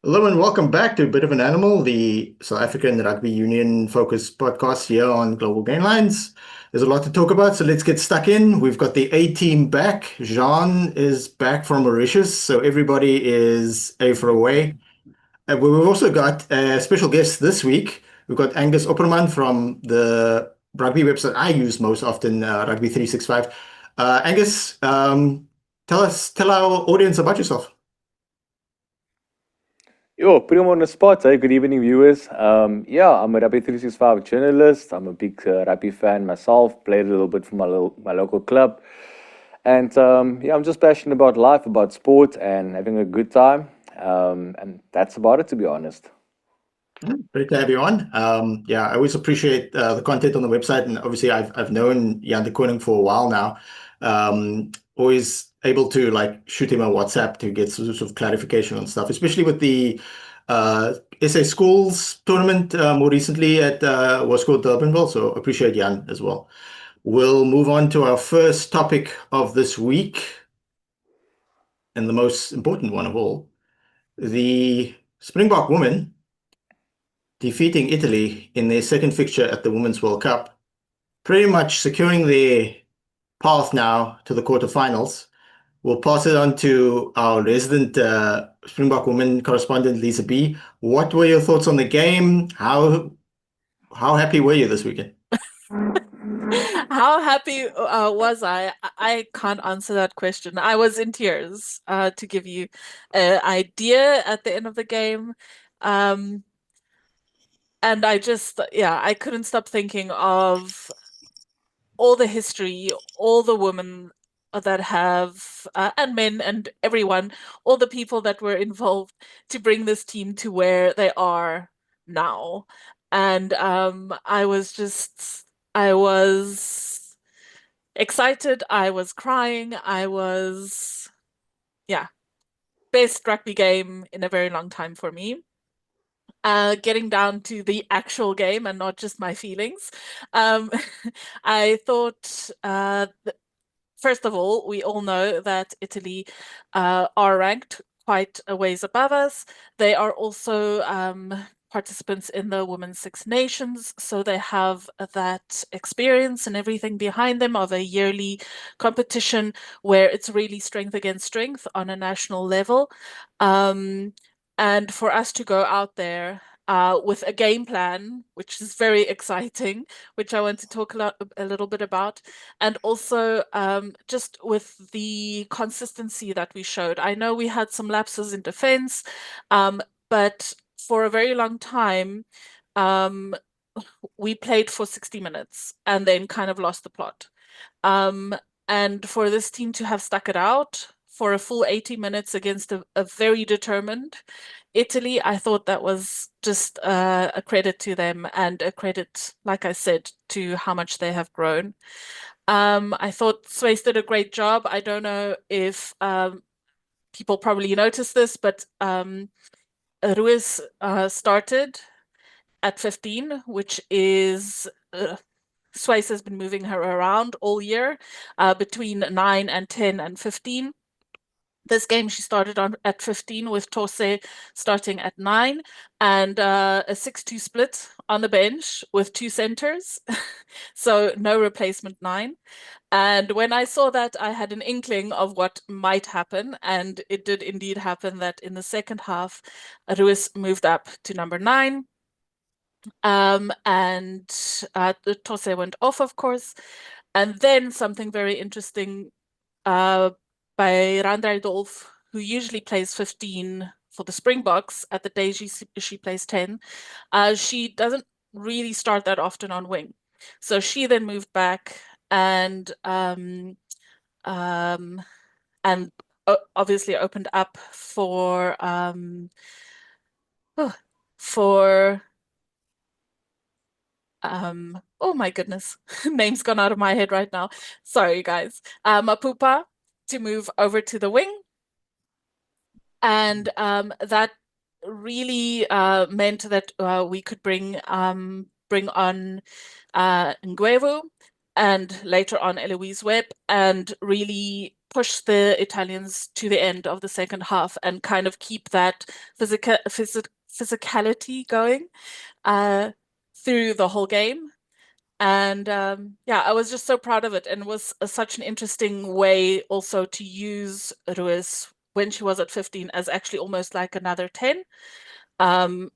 Hello and welcome back to A Bit of an Animal, the South African Rugby Union focused podcast here on Global Gainlines. There's a lot to talk about, so let's get stuck in. We've got the A team back. Jean is back from Mauritius, so everybody is A for away. We've also got a special guest this week. We've got Angus Opperman from the rugby website I use most often, Rugby 365. Angus, tell our audience about yourself. Yo, put him on the spot. Hey, good evening, viewers. Yeah, I'm a Rugby 365 journalist. I'm a big rugby fan myself. Played a little bit for my local club, and yeah, I'm just passionate about life, about sport, and having a good time. And that's about it, to be honest. Great to have you on. Yeah, I always appreciate the content on the website, and obviously I've known Jan de Koning for a while now. Always able to like shoot him a WhatsApp to get sort of clarification on stuff, especially with the SA Schools tournament more recently at was called Durbanville. So appreciate Jan as well. We'll move on to our first topic of this week, and the most important one of all, the Springbok women defeating Italy in their second fixture at the Women's World Cup, pretty much securing their path now to the quarterfinals. We'll pass it on to our resident Springbok woman correspondent, Lisa B. What were your thoughts on the game? How happy were you this weekend? How happy was I? I can't answer that question. I was in tears, to give you an idea at the end of the game. Um, and yeah, I couldn't stop thinking of all the history, all the women that have, and men and everyone, all the people that were involved to bring this team to where they are now. And I was excited. I was crying. Yeah, best rugby game in a very long time for me. Getting down to the actual game and not just my feelings. Um, I thought, first of all, we all know that Italy are ranked quite a ways above us. They are also participants in the Women's Six Nations, so they have that experience and everything behind them of a yearly competition where it's really strength against strength on a national level. Um, and for us to go out there with a game plan, which is very exciting, which I want to talk a little bit about, and also just with the consistency that we showed. I know we had some lapses in defense, but for a very long time, um, we played for 60 minutes and then kind of lost the plot. Um, and for this team to have stuck it out for a full 80 minutes against a very determined Italy, I thought that was just a credit to them and a credit, like I said, to how much they have grown. I thought Swayze did a great job. I don't know if people probably noticed this, but Ruiz started at 15, which is Swayze has been moving her around all year between 9 and 10 and 15. This game she started on at 15 with Tose starting at 9 and a 6-2 split on the bench with two centers. So no replacement 9. And when I saw that, I had an inkling of what might happen. And it did indeed happen that in the second half, Ruiz moved up to number 9. And the Tose went off, of course. And then something very interesting uh, by Randai Dolf, who usually plays 15 for the Springboks. At the day she plays 10. She doesn't really start that often on wing. So she then moved back and um, and obviously opened up oh, for oh my goodness, name's gone out of my head right now. Sorry, guys. Mapupa to move over to the wing. And that really meant that we could bring on Nguevu and later on Eloise Webb and really push the Italians to the end of the second half and kind of keep that physicality going through the whole game. And yeah, I was just so proud of it, and it was such an interesting way also to use Ruiz when she was at 15 as actually almost like another 10.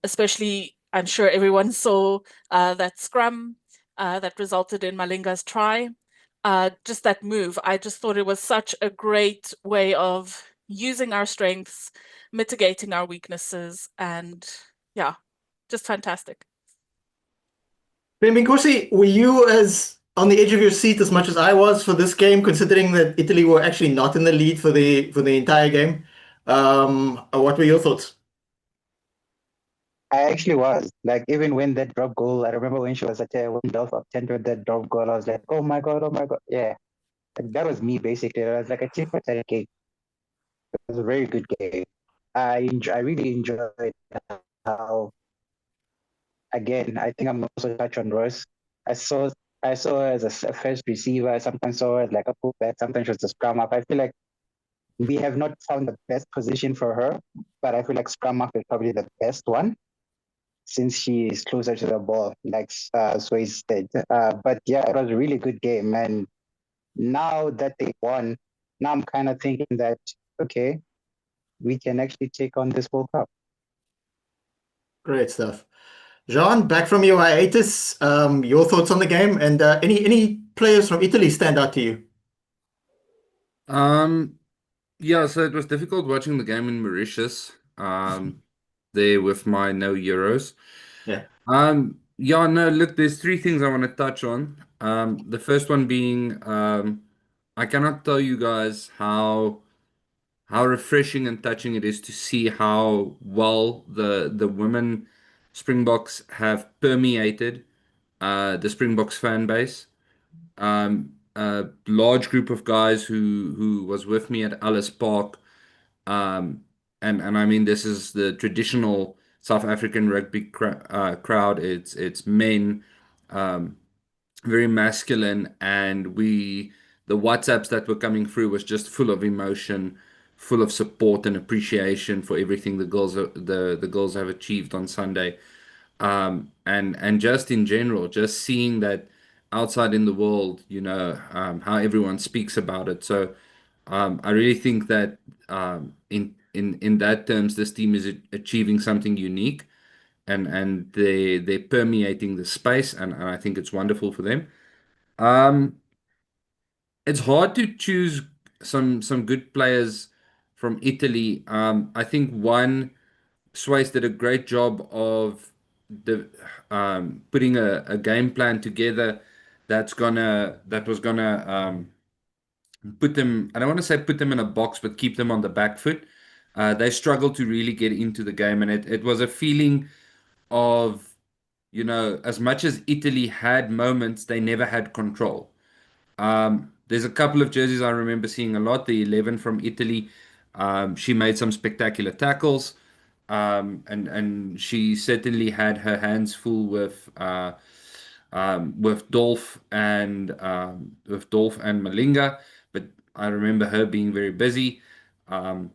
Especially, I'm sure everyone saw that scrum that resulted in Malinga's try. Just that move, I just thought it was such a great way of using our strengths, mitigating our weaknesses, and yeah, just fantastic. Minkosi, were you as on the edge of your seat as much as I was for this game, considering that Italy were actually not in the lead for the entire game? What were your thoughts? I actually was. Like, even when that drop goal, I remember when she was at 1 of 10 with that drop goal, I was like, oh my God, oh my God. Yeah. Like, that was me basically. I was like a chip for that game. It was a very good game. I really enjoyed how, again, I think I'm also touch on Royce. I saw I saw her as a first receiver. I sometimes saw her as like a fullback. Sometimes she was a scrum up. I feel like we have not found the best position for her, but I feel like scrum up is probably the best one since she is closer to the ball, like Sway said. But yeah, it was a really good game. And now that they won, now I'm kind of thinking that, okay, we can actually take on this World Cup. Great stuff. Jean, back from your hiatus, your thoughts on the game, and any players from Italy stand out to you? Um, yeah, so it was difficult watching the game in Mauritius, there with my no Euros. Yeah. Yeah, no, look, there's three things I want to touch on. The first one being, I cannot tell you guys how refreshing and touching it is to see how well the women Springboks have permeated the Springboks fan base. A large group of guys who was with me at Ellis Park, um, and I mean this is the traditional South African rugby crowd. It's men, um, very masculine, and the WhatsApps that were coming through was just full of emotion, full of support and appreciation for everything the girls have achieved on Sunday. And just in general, just seeing that outside in the world, how everyone speaks about it. So I really think that in that terms, this team is achieving something unique, and they're permeating the space, and I think it's wonderful for them. Um, it's hard to choose some good players from Italy. I think one. Swayze did a great job of putting a game plan together that was gonna put them. I don't want to say put them in a box, but keep them on the back foot. They struggled to really get into the game, and it was a feeling of, as much as Italy had moments, they never had control. There's a couple of jerseys I remember seeing a lot. The 11 from Italy, she made some spectacular tackles, and she certainly had her hands full with Dolph and Malinga. But I remember her being very busy. Um,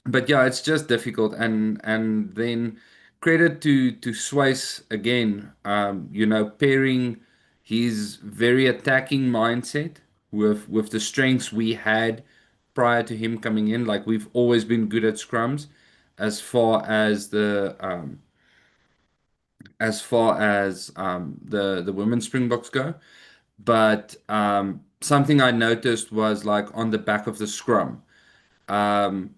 but yeah, it's just difficult. And then credit to Swice again. Pairing his very attacking mindset with the strengths we had prior to him coming in. Like we've always been good at scrums, as far as the women's Springboks go. But something I noticed was like on the back of the scrum. Um,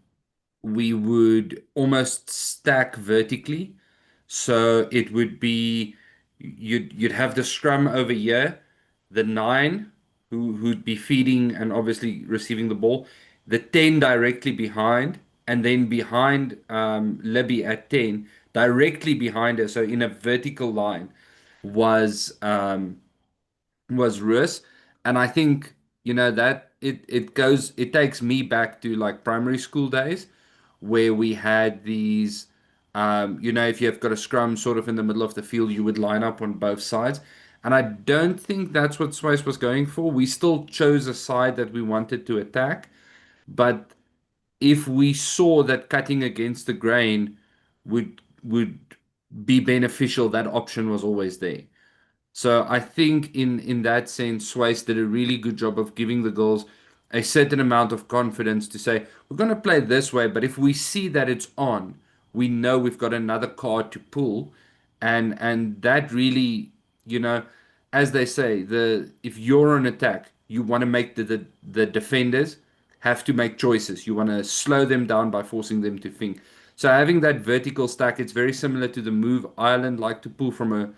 we would almost stack vertically. So it would be you'd have the scrum over here, the nine who'd be feeding and obviously receiving the ball, the 10 directly behind, and then behind Libby at 10, directly behind her, so in a vertical line was Rus. And I think, that it takes me back to like primary school days where we had these, if you've got a scrum sort of in the middle of the field, you would line up on both sides. And I don't think that's what Swice was going for. We still chose a side that we wanted to attack, But if we saw that cutting against the grain would be beneficial, that option was always there. So I think in that sense, Swayze did a really good job of giving the girls a certain amount of confidence to say, we're going to play this way, but if we see that it's on, we know we've got another card to pull. And that really, as they say, if you're on attack, you want to make the defenders have to make choices. You want to slow them down by forcing them to think. So having that vertical stack, it's very similar to the move Ireland like to pull from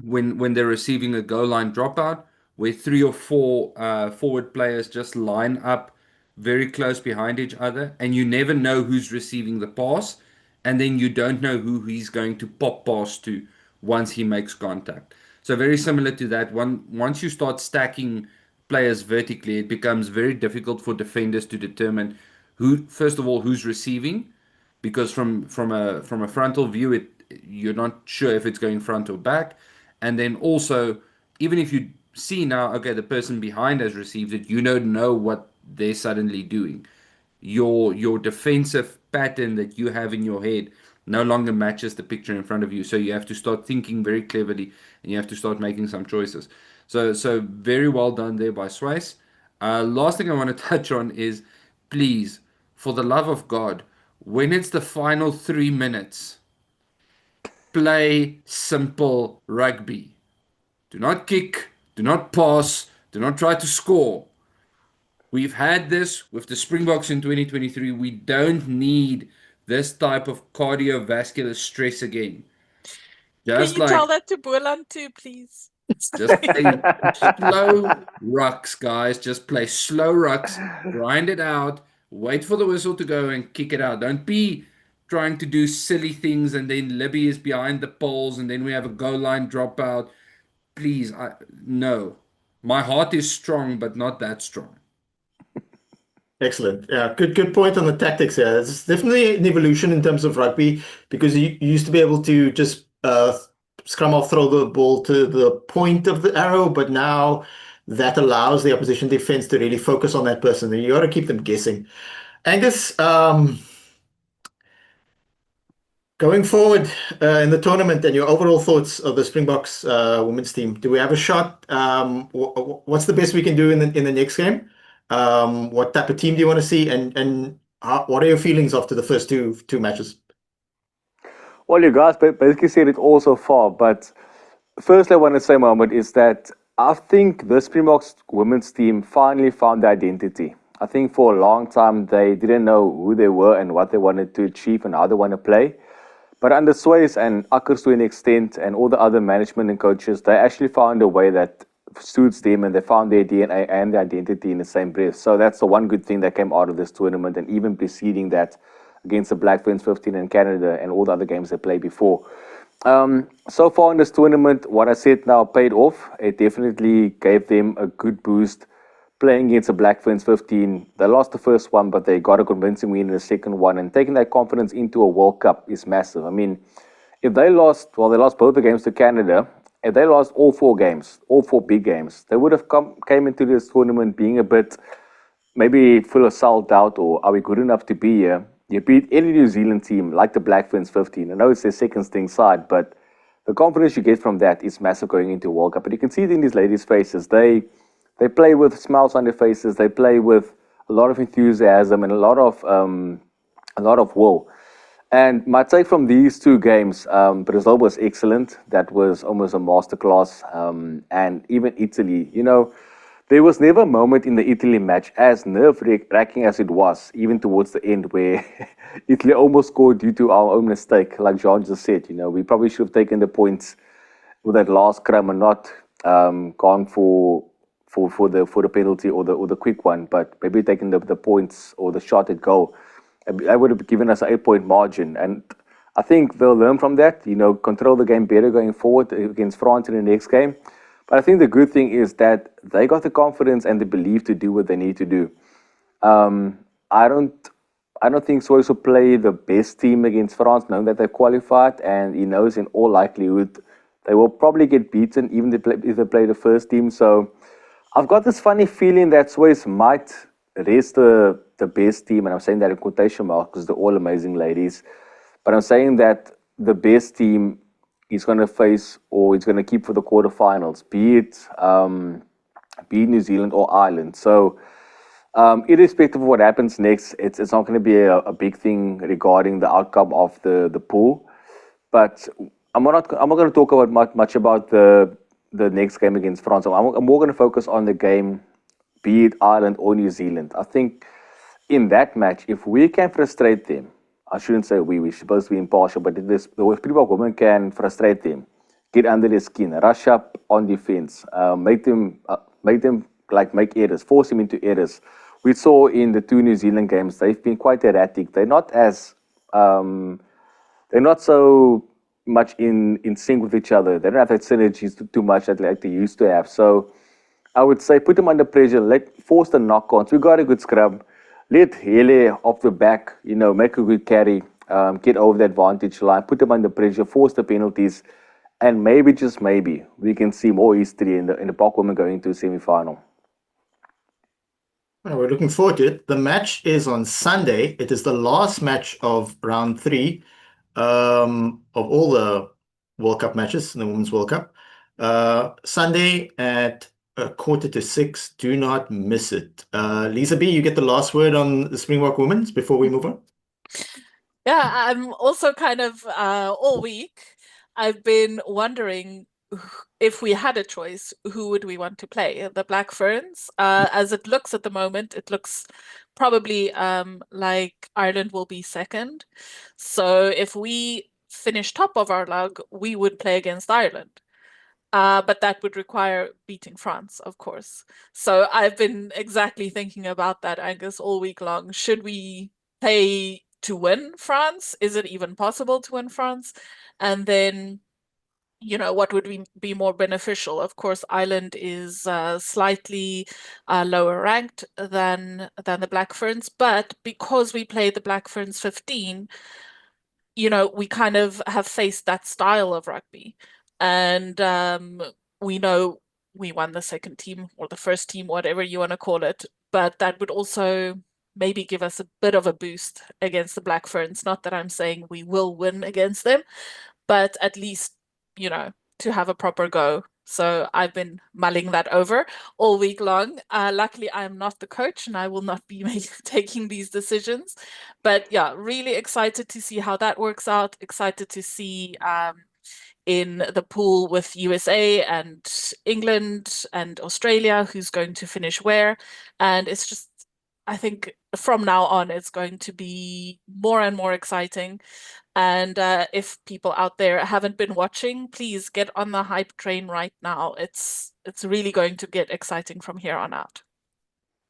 when they're receiving a goal line dropout, where three or four forward players just line up very close behind each other, and you never know who's receiving the pass, and then you don't know who he's going to pop pass to once he makes contact. So very similar to that. Once you start stacking players vertically, it becomes very difficult for defenders to determine who, first of all, who's receiving, because from a frontal view, you're not sure if it's going front or back. And then also, even if you see now, okay, the person behind has received it, you don't know what they're suddenly doing. Your defensive pattern that you have in your head no longer matches the picture in front of you. So you have to start thinking very cleverly, and you have to start making some choices. So very well done there by Swayze. Last thing I want to touch on is, please, for the love of God, when it's the final 3 minutes, play simple rugby. Do not kick, do not pass, do not try to score. We've had this with the Springboks in 2023. We don't need this type of cardiovascular stress again. Can Just you tell like, that to Boland too, please? just play slow rucks, guys. Just play slow rucks, grind it out, wait for the whistle to go and kick it out. Don't be trying to do silly things and then Libby is behind the poles and then we have a goal line dropout. Please, no. My heart is strong, but not that strong. Excellent. Yeah, good point on the tactics here. It's definitely an evolution in terms of rugby because you used to be able to just scrum off, throw the ball to the point of the arrow, but now that allows the opposition defense to really focus on that person, and you got to keep them guessing. Angus, going forward in the tournament and your overall thoughts of the Springboks women's team, do we have a shot? What's the best we can do in the next game? What type of team do you want to see? And what are your feelings after the first two matches? Well, you guys basically said it all so far, but first I want to say, Mohammed, is that I think the Springboks women's team finally found their identity. I think for a long time they didn't know who they were and what they wanted to achieve and how they want to play. But under Swayze and Akkers to an extent and all the other management and coaches, they actually found a way that suits them and they found their DNA and their identity in the same breath. So that's the one good thing that came out of this tournament, and even preceding that against the Black Ferns 15 in Canada and all the other games they played before. So far in this tournament, what I said now paid off. It definitely gave them a good boost playing against the Black Ferns 15. They lost the first one, but they got a convincing win in the second one, and taking that confidence into a World Cup is massive. I mean, if they lost, well, they lost both the games to Canada. If they lost all four games, all four big games, they would have came into this tournament being a bit maybe full of self-doubt, or are we good enough to be here? You beat any New Zealand team like the Black Ferns 15. I know it's their second string side, but the confidence you get from that is massive going into World Cup. And you can see it in these ladies' faces. They play with smiles on their faces. They play with a lot of enthusiasm and a lot of will. And my take from these two games, Brazil was excellent. That was almost a masterclass. And even Italy, there was never a moment in the Italy match as nerve-wracking as it was, even towards the end, where Italy almost scored due to our own mistake. Like Jean just said, we probably should have taken the points with that last scrum and not gone for the penalty or the quick one, but maybe taking the points or the shot at goal. That would have given us an 8-point margin. And I think they'll learn from that, control the game better going forward against France in the next game. But I think the good thing is that they got the confidence and the belief to do what they need to do. I don't think Swayze will play the best team against France, knowing that they've qualified, and he knows in all likelihood they will probably get beaten even if they play the first team. So I've got this funny feeling that Swayze might raise the best team, and I'm saying that in quotation marks because they're all amazing ladies. But I'm saying that the best team is going to face or is going to keep for the quarterfinals, be it New Zealand or Ireland. So, irrespective of what happens next, it's not going to be a big thing regarding the outcome of the pool. But I'm not going to talk about much about the next game against France. I'm more going to focus on the game, be it Ireland or New Zealand. I think in that match, if we can frustrate them, I shouldn't say we're supposed to be impartial, but if the Springbok women can frustrate them, get under their skin, rush up on defense, make them like make errors, force them into errors. We saw in the two New Zealand games, they've been quite erratic. Um, they're not so much in sync with each other. They don't have that synergies too much that like they used to have. So I would say put them under pressure. Force the knock-ons. We got a good scrub. Let Hele off the back, make a good carry, get over the advantage line, put them under pressure, force the penalties, and maybe just maybe we can see more history in the Bok women going to semi-final. Well, we're looking forward to it. The match is on Sunday. It is the last match of round 3 of all the World Cup matches in the Women's World Cup. Sunday at 5:45. Do not miss it. Lisa B, you get the last word on the Springbok Women's before we move on. Yeah, I'm also kind of all week I've been wondering if we had a choice, who would we want to play? The Black Ferns. As it looks at the moment, it looks probably like Ireland will be second. So if we finish top of our log, we would play against Ireland. But that would require beating France, of course. So I've been exactly thinking about that, Angus, all week long. Should we play to win France? Is it even possible to win France? And then, what would be more beneficial? Of course, Ireland is slightly lower ranked than the Black Ferns, but because we play the Black Ferns 15, we kind of have faced that style of rugby. And we know we won the second team or the first team, whatever you want to call it. But that would also maybe give us a bit of a boost against the Black Ferns. Not that I'm saying we will win against them, but at least, to have a proper go. So I've been mulling that over all week long. Luckily, I'm not the coach and I will not be taking these decisions. But yeah, really excited to see how that works out. Excited to see in the pool with USA and England and Australia who's going to finish where. And it's just, I think from now on, it's going to be more and more exciting. And if people out there haven't been watching, please get on the hype train right now. It's really going to get exciting from here on out.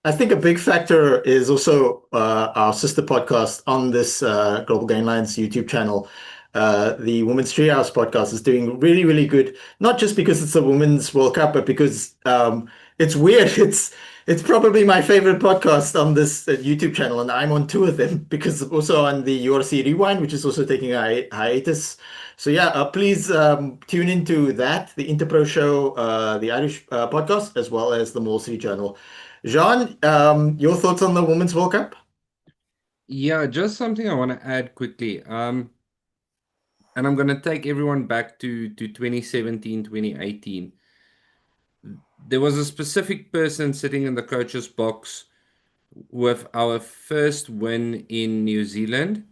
I think a big factor is also our sister podcast on this Global Game Lines YouTube channel. The Women's Treehouse podcast is doing really, really good. Not just because it's a Women's World Cup, but because it's weird. It's probably my favorite podcast on this YouTube channel, and I'm on 2 of them because also on the URC Rewind, which is also taking a hiatus. So yeah, please tune into that, the Interpro Show, the Irish podcast, as well as the Wall Street Journal. Jean, your thoughts on the Women's World Cup? Yeah, just something I want to add quickly. And I'm going to take everyone back to 2017, 2018. There was a specific person sitting in the coach's box with our first win in New Zealand,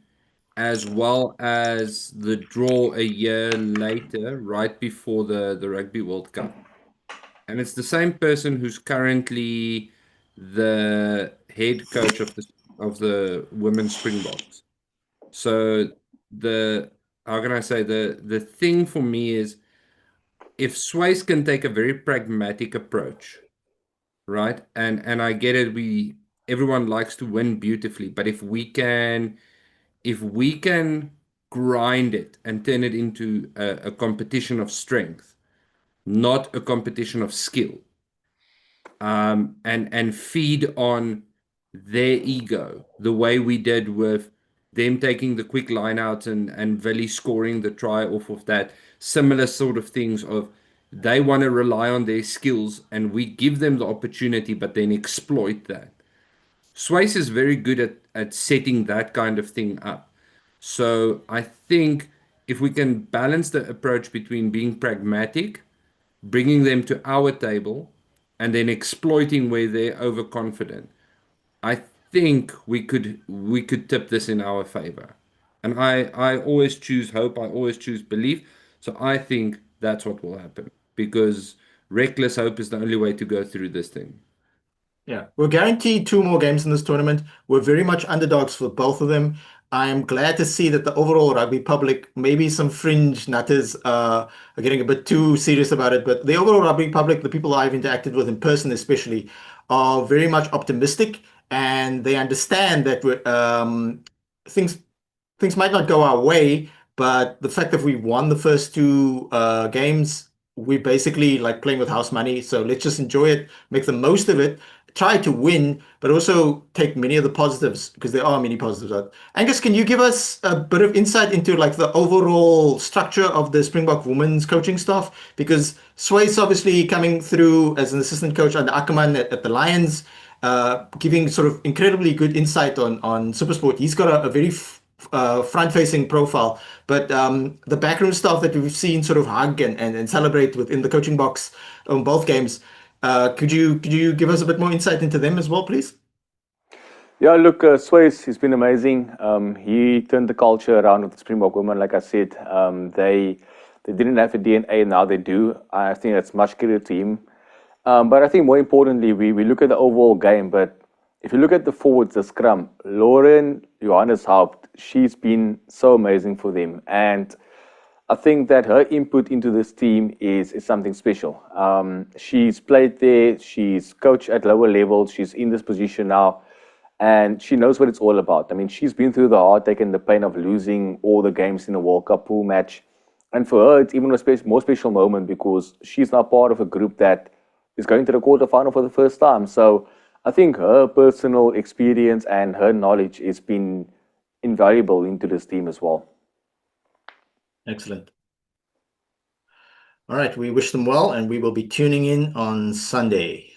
as well as the draw a year later, right before the Rugby World Cup. And it's the same person who's currently the head coach of the women's Springboks. So the how can I say, the thing for me is, if Swayze can take a very pragmatic approach, right? And I get it, everyone likes to win beautifully, but if we can grind it and turn it into a competition of strength, not a competition of skill, and feed on their ego the way we did with them taking the quick line out and Vili scoring the try off of that. Similar sort of things of, they want to rely on their skills and we give them the opportunity, but then exploit that. Swayze is very good at setting that kind of thing up. So I think if we can balance the approach between being pragmatic, bringing them to our table, and then exploiting where they're overconfident, I think we could tip this in our favor. And I always choose hope, I always choose belief. So I think that's what will happen because reckless hope is the only way to go through this thing. Yeah, we're guaranteed two more games in this tournament. We're very much underdogs for both of them. I'm glad to see that the overall rugby public, maybe some fringe nutters, are getting a bit too serious about it, but the overall rugby public, the people I've interacted with in person especially, are very much optimistic and they understand that things things might not go our way, but the fact that we won the first two games, we basically like playing with house money. So let's just enjoy it, make the most of it, try to win, but also take many of the positives because there are many positives. Angus, can you give us a bit of insight into like the overall structure of the Springbok women's coaching staff? Because Sway's obviously coming through as an assistant coach under Ackerman at the Lions, giving sort of incredibly good insight on Supersport. He's got a very front-facing profile. But the backroom stuff that we've seen sort of hug and celebrate within the coaching box on both games, could you give us a bit more insight into them as well, please? Yeah, look, Swayze, he's been amazing. He turned the culture around with the Springbok women. Like I said, they didn't have a DNA, now they do. I think that's much credit to him. But I think more importantly, we look at the overall game. But if you look at the forwards, the scrum, Lauren Johannes Haupt, she's been so amazing for them. And I think that her input into this team is something special. She's played there, she's coached at lower levels, she's in this position now, and she knows what it's all about. I mean, she's been through the heartache and the pain of losing all the games in a World Cup pool match. And for her, it's even a more special moment because she's now part of a group that is going to the quarterfinal for the first time. So I think her personal experience and her knowledge has been invaluable into this team as well. Excellent. All right, we wish them well, and we will be tuning in on Sunday.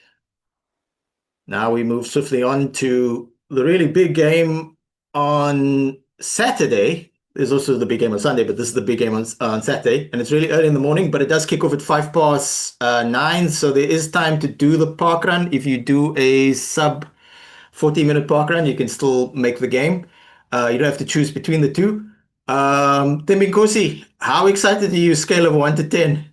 Now we move swiftly on to the really big game on Saturday. There's also the big game on Sunday, but this is the big game on Saturday, and it's really early in the morning, but it does kick off at 9:05, so there is time to do the park run. If you do a sub 40-minute park run, you can still make the game. You don't have to choose between the two. Tembinkosi, how excited are you, scale of 1 to 10?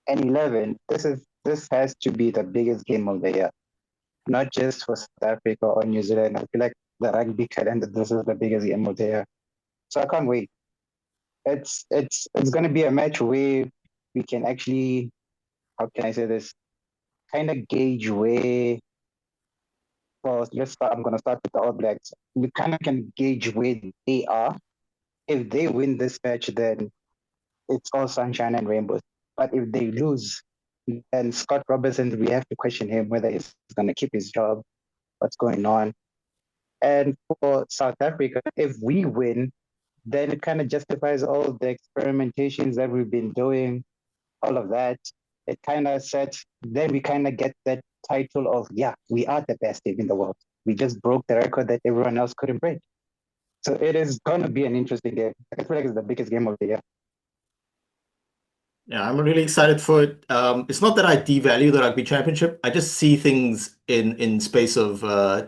And 11. This has to be the biggest game of the year, not just for South Africa or New Zealand. I feel like the rugby calendar, this is the biggest game of the year. So I can't wait. It's going to be a match where we can actually, how can I say this, kind of gauge where. Well, I'm going to start with the All Blacks. We kind of can gauge where they are. If they win this match, then it's all sunshine and rainbows. But if they lose, then Scott Robertson, we have to question him whether he's going to keep his job, what's going on. And for South Africa, if we win, then it kind of justifies all the experimentations that we've been doing, all of that. It kind of sets, then we kind of get that title of, yeah, we are the best team in the world. We just broke the record that everyone else couldn't break. So it is going to be an interesting game. I feel like it's the biggest game of the year. Yeah, I'm really excited for it. It's not that I devalue the rugby championship. I just see things in space of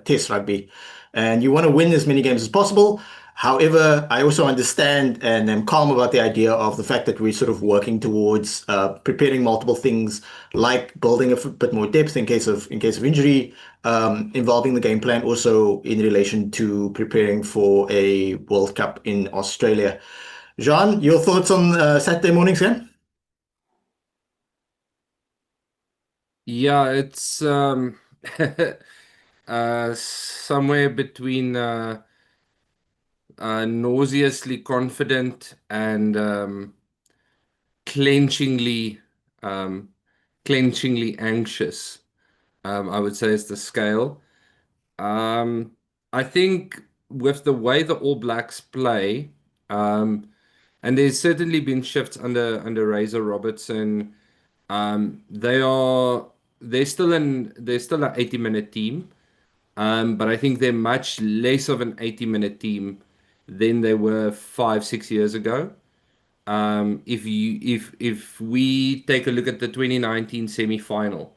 test rugby, and you want to win as many games as possible. However, I also understand and am calm about the idea of the fact that we're sort of working towards preparing multiple things, like building a bit more depth in case of injury, involving the game plan also in relation to preparing for a World Cup in Australia. Jean, your thoughts on Saturday morning's game? Yeah, it's somewhere between nauseously confident and clenchingly um, clenchingly anxious. I would say is the scale. Um, I think with the way the All Blacks play, and there's certainly been shifts under Razor Robertson. They are they're still an 80-minute team, but I think they're much less of an 80-minute team than they were 5, 6 years ago. If we take a look at the 2019 semi-final,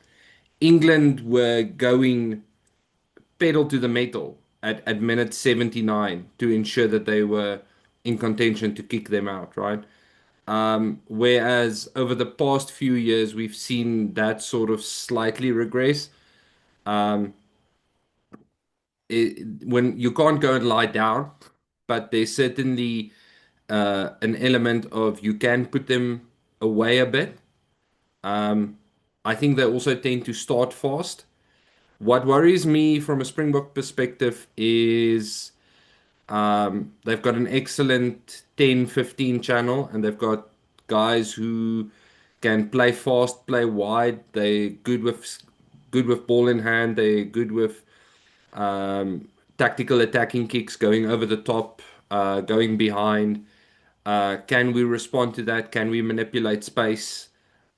England were going pedal to the metal at minute 79 to ensure that they were in contention to kick them out, right? Whereas over the past few years, we've seen that sort of slightly regress. When you can't go and lie down, but there's certainly an element of you can put them away a bit. I think they also tend to start fast. What worries me from a Springbok perspective is they've got an excellent 10-15 channel, and they've got guys who can play fast, play wide. They're good with ball in hand. They're good with tactical attacking kicks, going over the top, going behind. Can we respond to that? Can we manipulate space?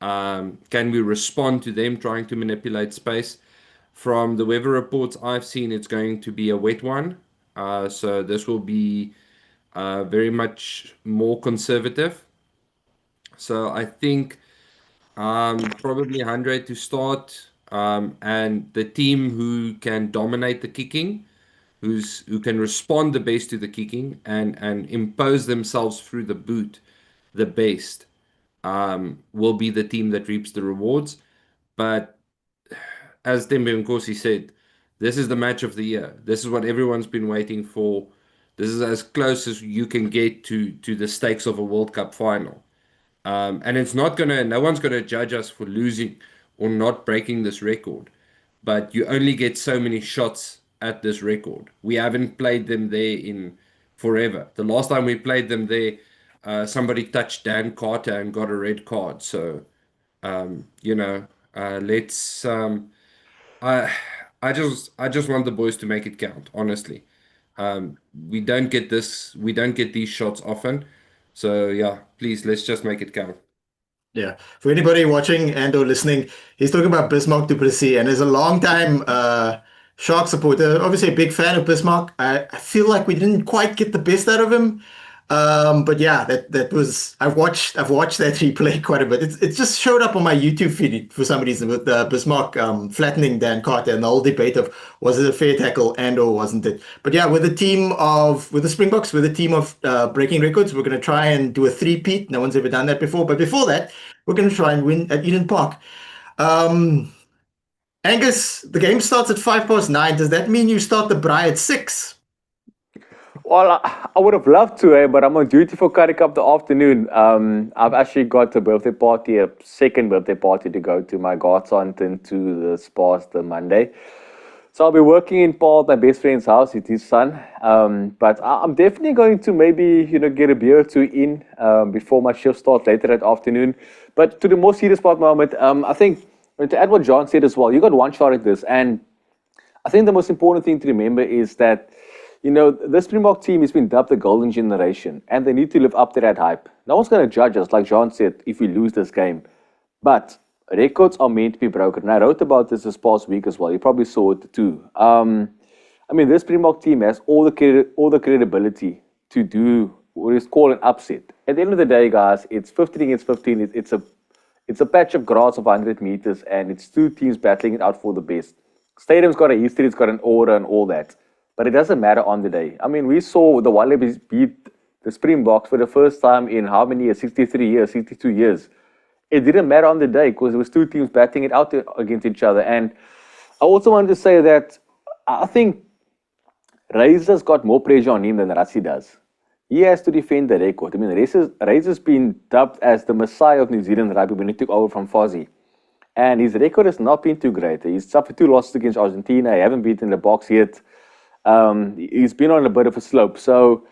Can we respond to them trying to manipulate space? From the weather reports I've seen, it's going to be a wet one. So this will be very much more conservative. So I think probably 100 to start, and the team who can dominate the kicking, who can respond the best to the kicking and impose themselves through the boot the best, will be the team that reaps the rewards. But as Tembe Nkosi said, this is the match of the year. This is what everyone's been waiting for. This is as close as you can get to the stakes of a World Cup final. And no one's gonna judge us for losing or not breaking this record. But you only get so many shots at this record. We haven't played them there in forever. The last time we played them there, somebody touched Dan Carter and got a red card. So, let's. I, I just want the boys to make it count. Honestly, we don't get this. We don't get these shots often. So yeah, please let's just make it count. Yeah. For anybody watching and or listening, he's talking about Bismarck du Plessis, and as a long time Shark supporter, obviously a big fan of Bismarck. I feel like we didn't quite get the best out of him. But yeah, that was I've watched that replay quite a bit. It just showed up on my YouTube feed for some reason with Bismarck flattening Dan Carter and the whole debate of was it a fair tackle and or wasn't it? But yeah, with the Springboks, with a team of breaking records, we're going to try and do a three-peat. No one's ever done that before. But before that, we're going to try and win at Eden Park. Angus, the game starts at 9:05. Does that mean you start the braai at 6? Well, I would have loved to, but I'm on duty for Currie Cup the afternoon. I've actually got a second birthday party to go to. My godson to the spas the Monday. So I'll be working in Paul, my best friend's house. It's his son. But I'm definitely going to maybe, get a beer or two in before my shift starts later that afternoon. But to the more serious part, Mohammed, I think to add what John said as well, you got one shot at this. And I think the most important thing to remember is that the Springbok team has been dubbed the golden generation, and they need to live up to that hype. No one's going to judge us, like John said, if we lose this game. But records are meant to be broken. And I wrote about this past week as well. You probably saw it too. This Springbok team has all the credibility to do what is called an upset. At the end of the day, guys, it's 15 against 15. It's a patch of grass of 100 meters, and it's two teams battling it out for the best. Stadium's got a history, it's got an aura and all that. But it doesn't matter on the day. We saw the Wallabies beat the Springboks for the first time in how many years? 63 years, 62 years. It didn't matter on the day because there was two teams battling it out against each other. And I also wanted to say that I think Razor's got more pressure on him than Rassie does. He has to defend the record. Razor's been dubbed as the messiah of New Zealand rugby when he took over from Fozzie. And his record has not been too great. He's suffered 2 losses against Argentina. He hasn't beaten the Boks yet. He's been on a bit of a slope. So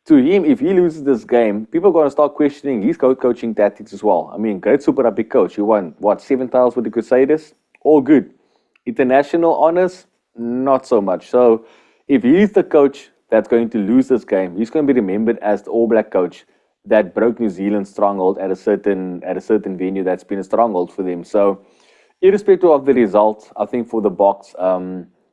to him, if he loses this game, people are going to start questioning his coaching tactics as well. Great Super Rugby coach. You won, 7 titles with the Crusaders? All good. International honors? Not so much. So if he's the coach that's going to lose this game, he's going to be remembered as the All Black coach that broke New Zealand's stronghold at a certain venue that's been a stronghold for them. So irrespective of the result, I think for the Boks,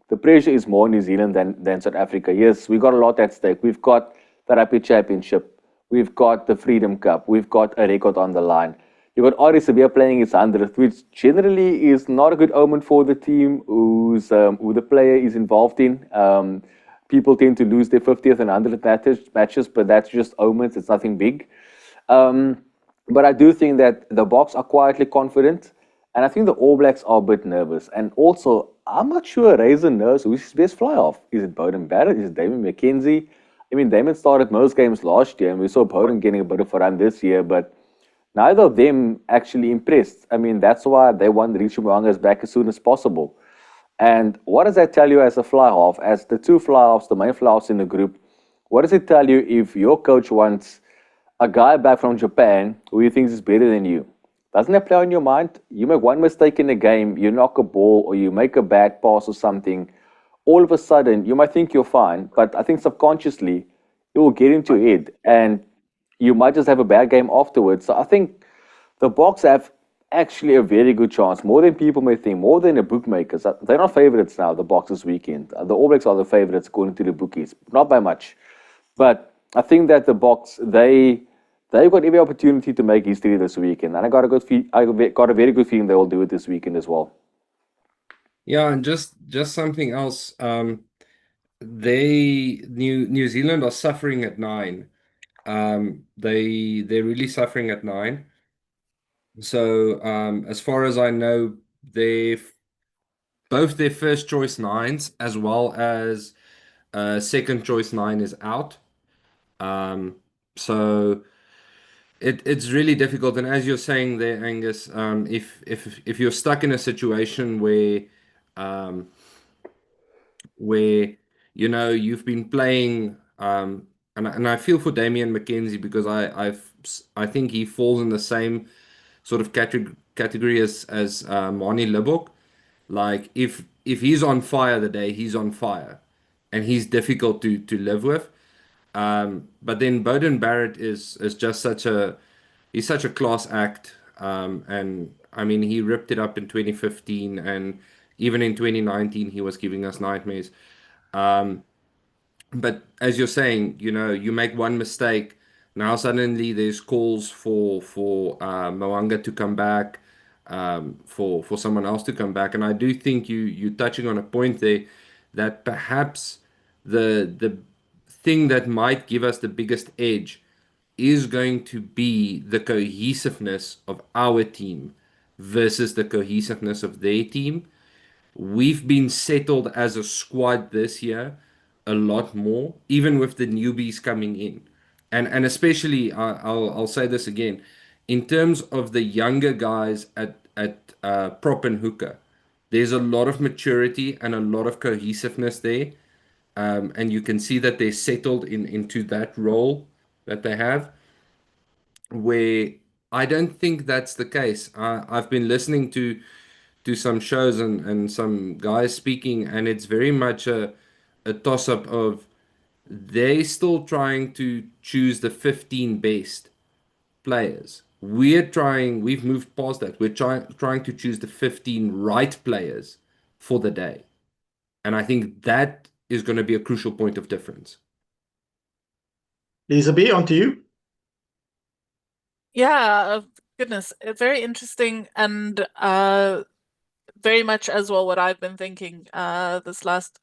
the pressure is more New Zealand than South Africa. Yes, we got a lot at stake. We've got the Rugby Championship, we've got the Freedom Cup, we've got a record on the line. You've got Ori Sabia playing his 100th, which generally is not a good omen for the team who the player is involved in. People tend to lose their 50th and 100th matches, but that's just omens. It's nothing big. But I do think that the Boks are quietly confident, and I think the All Blacks are a bit nervous. And also, I'm not sure Razor knows who's his best fly off. Is it Bowden Barrett? Is it Damon McKenzie? I mean, Damon started most games last year, and we saw Bowden getting a bit of a run this year, but neither of them actually impressed. I mean, that's why they want Richie Mo'unga's back as soon as possible. And what does that tell you as a fly half, as the two fly halves, the main fly halves in the group? What does it tell you if your coach wants a guy back from Japan who you think is better than you? Doesn't that play on your mind? You make one mistake in a game, you knock a ball, or you make a bad pass or something, all of a sudden you might think you're fine, but I think subconsciously it will get into your head and you might just have a bad game afterwards. So I think the Boks have actually a very good chance, more than people may think, more than the bookmakers. They're not favorites now, the Boks this weekend. The All Blacks are the favorites according to the bookies, not by much. But I think that the Boks, they've got every opportunity to make history this weekend, and I got a very good feeling they will do it this weekend as well. Yeah, and just something else. New Zealand are suffering at 9. They're really suffering at 9. So as far as I know, they've both their first choice 9s as well as second choice 9 is out. So it's really difficult. And as you're saying there, Angus, if you're stuck in a situation um, where you've been playing, and I feel for Damian McKenzie because I think he falls in the same sort of category as Mani Libbok. Like if he's on fire the day, he's on fire, and he's difficult to live with. But then Bowden Barrett is just he's such a class act. And I mean he ripped it up in 2015, and even in 2019 he was giving us nightmares. But as you're saying, you make one mistake, now suddenly there's calls for Mo'unga to come back, for someone else to come back, and I do think you're touching on a point there that perhaps the thing that might give us the biggest edge is going to be the cohesiveness of our team versus the cohesiveness of their team. We've been settled as a squad this year a lot more, even with the newbies coming in. And especially, I'll say this again, in terms of the younger guys at prop and hooker, there's a lot of maturity and a lot of cohesiveness there. And you can see that they're settled into that role that they have, where I don't think that's the case. I've been listening to some shows and some guys speaking, and it's very much a toss-up of they still trying to choose the 15 best players. We've moved past that. We're trying to choose the 15 right players for the day. And I think that is going to be a crucial point of difference. Lisa B, on to you. Yeah, goodness, very interesting and very much as well what I've been thinking this last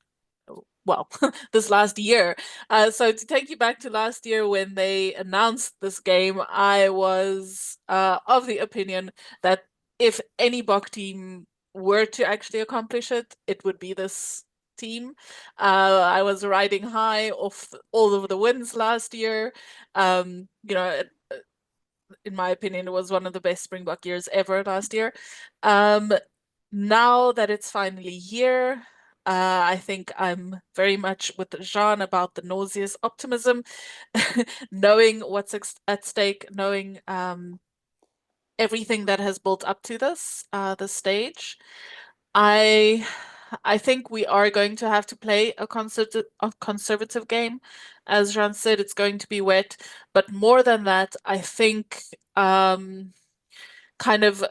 year. So to take you back to last year when they announced this game, I was of the opinion that if any Bok team were to actually accomplish it, it would be this team. I was riding high off all of the wins last year. In my opinion, it was one of the best Springbok years ever last year. Now that it's finally here, I think I'm very much with Jean about the nauseous optimism, knowing what's at stake, knowing everything that has built up to this stage. I think we are going to have to play a conservative game. As Jean said, it's going to be wet. But more than that, I think kind of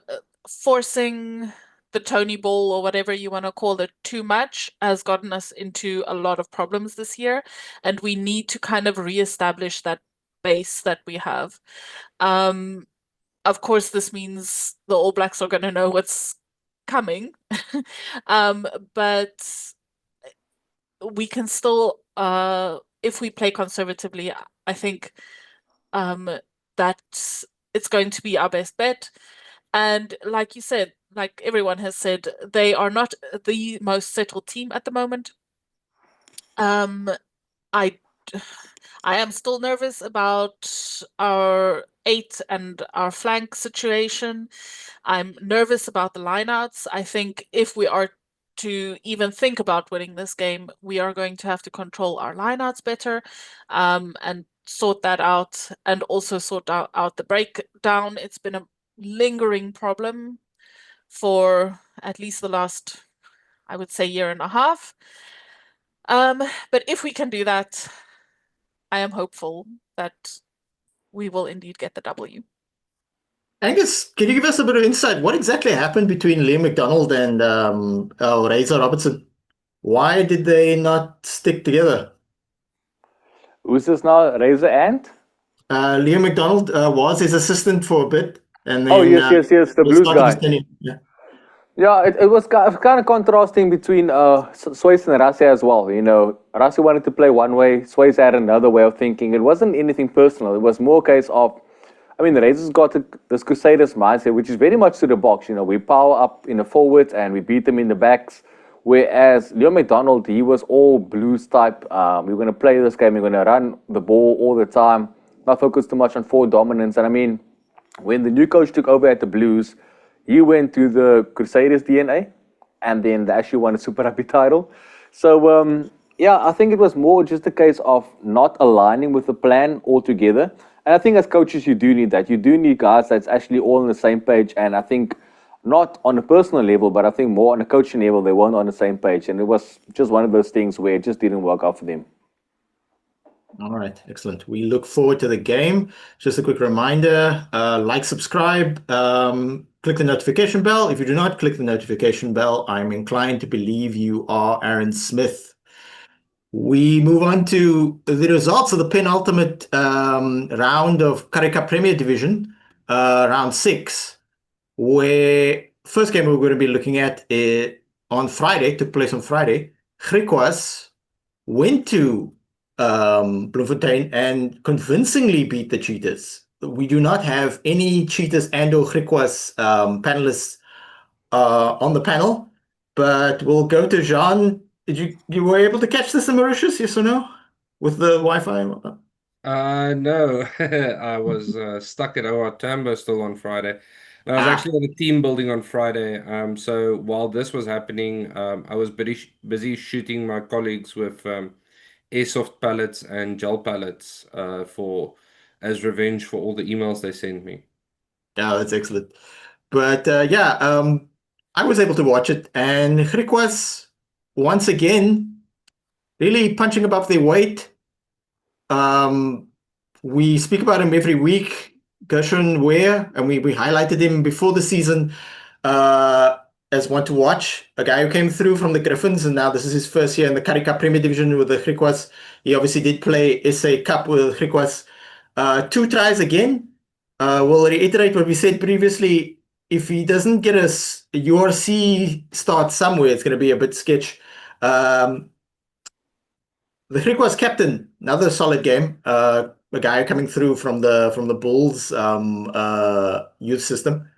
forcing the Tony Ball or whatever you want to call it too much has gotten us into a lot of problems this year, and we need to kind of reestablish that base that we have. Of course, this means the All Blacks are going to know what's coming, but we can still, if we play conservatively, I think that it's going to be our best bet. And like you said, like everyone has said, they are not the most settled team at the moment. I am still nervous about our 8 and our flank situation. I'm nervous about the lineouts. I think if we are to even think about winning this game, we are going to have to control our lineouts better, and sort that out, and also sort out the breakdown. It's been a lingering problem for at least the last, I would say, year and a half. But if we can do that, I am hopeful that we will indeed get the W. Angus, can you give us a bit of insight? What exactly happened between Liam McDonald and Razor Robertson? Why did they not stick together? Who's this now? Razor and? Liam McDonald was his assistant for a bit, and then Oh, yes, the they blues started his guy. tenure. Yeah. Yeah, it was kind of contrasting between Swayze and Rassie as well. You know, Rassie wanted to play one way, Swayze had another way of thinking. It wasn't anything personal. It was more a case of, I mean, the Razors got this Crusaders mindset, which is very much to the Boks. You know, we power up in the forwards and we beat them in the backs. Whereas Leo McDonald, he was all blues type. We're going to play this game. We're going to run the ball all the time, not focus too much on forward dominance. And I mean, when the new coach took over at the Blues, he went to the Crusaders DNA, and then they actually won a Super Rugby title. So, yeah, I think it was more just a case of not aligning with the plan altogether. And I think as coaches, you do need that. You do need guys that's actually all on the same page. And I think not on a personal level, but I think more on a coaching level, they weren't on the same page. And it was just one of those things where it just didn't work out for them. All right, excellent. We look forward to the game. Just a quick reminder, like, subscribe, click the notification bell. If you do not click the notification bell, I'm inclined to believe you are Aaron Smith. We move on to the results of the penultimate round of Currie Cup Premier Division, round 6, where first game we're going to be looking at on Friday, took place on Friday. Griquas went to Bloemfontein and convincingly beat the Cheetahs. We do not have any Cheetahs and or Griquas panelists on the panel, but we'll go to Jean. Did you were able to catch this in Mauritius, yes or no? With the Wi-Fi and whatnot? No, I was stuck at OR Tambo still on Friday. And I was actually at a team building on Friday. So while this was happening, I was busy shooting my colleagues with airsoft pallets and gel pallets for as revenge for all the emails they sent me. Yeah, that's excellent. But I was able to watch it, and Griquas once again really punching above their weight. We speak about him every week, Gershon Ware, and we highlighted him before the season as one to watch. A guy who came through from the Griffins, and now this is his first year in the Currie Cup Premier Division with the Griquas. He obviously did play SA Cup with Griquas. 2 tries again. We'll reiterate what we said previously. If he doesn't get a URC start somewhere, it's going to be a bit sketch. The Griquas captain, another solid game. A guy coming through from the Bulls youth system.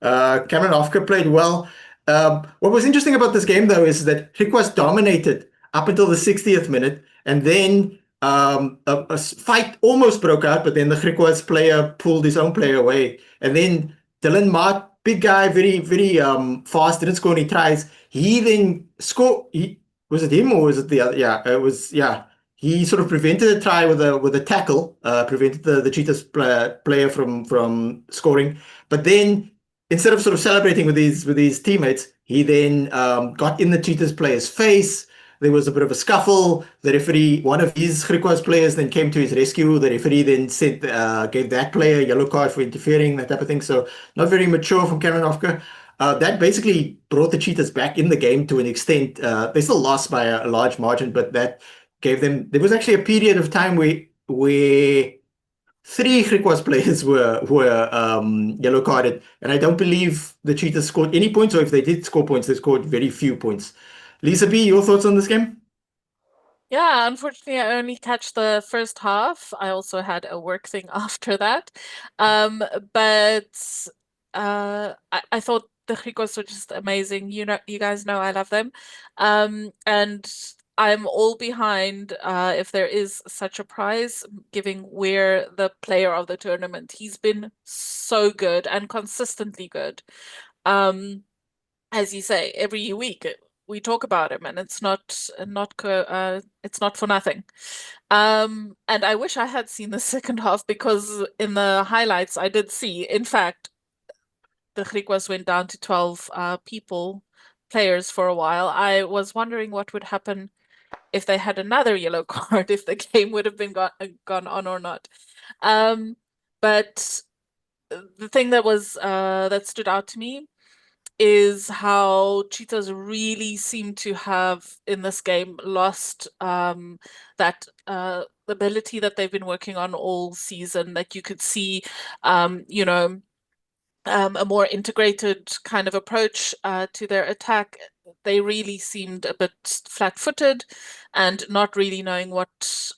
Cameron Ofker played well. What was interesting about this game, though, is that Griquas dominated up until the 60th minute, and then a fight almost broke out, but then the Griquas player pulled his own player away. And then Dylan Mart, big guy, very, very fast, didn't score any tries. He then scored. Was it him or was it the other? Yeah, it was. Yeah, he sort of prevented a try with a tackle, prevented the Cheetahs player from scoring. But then instead of sort of celebrating with his teammates, he then got in the Cheetahs player's face. There was a bit of a scuffle. The referee, one of his Griquas players, then came to his rescue. The referee then gave that player a yellow card for interfering, that type of thing. So not very mature from Cameron Ofker. That basically brought the Cheetahs back in the game to an extent. They still lost by a large margin, but that gave them. There was actually a period of time where three Griquas players were yellow carded, and I don't believe the Cheetahs scored any points, or if they did score points, they scored very few points. Lisa B, your thoughts on this game? Yeah, unfortunately, I only catch the first half. I also had a work thing after that. But I thought the Griquas were just amazing. You guys know I love them. And I'm all behind if there is such a prize, giving Weir the player of the tournament. He's been so good and consistently good. As you say, every week we talk about him, and it's not for nothing. And I wish I had seen the second half, because in the highlights I did see, in fact, the Griquas went down to 12 players for a while. I was wondering what would happen if they had another yellow card, if the game would have been gone on or not. But the thing that stood out to me is how Cheetahs really seem to have in this game lost that ability that they've been working on all season. That you could see, a more integrated kind of approach to their attack. They really seemed a bit flat-footed and not really knowing what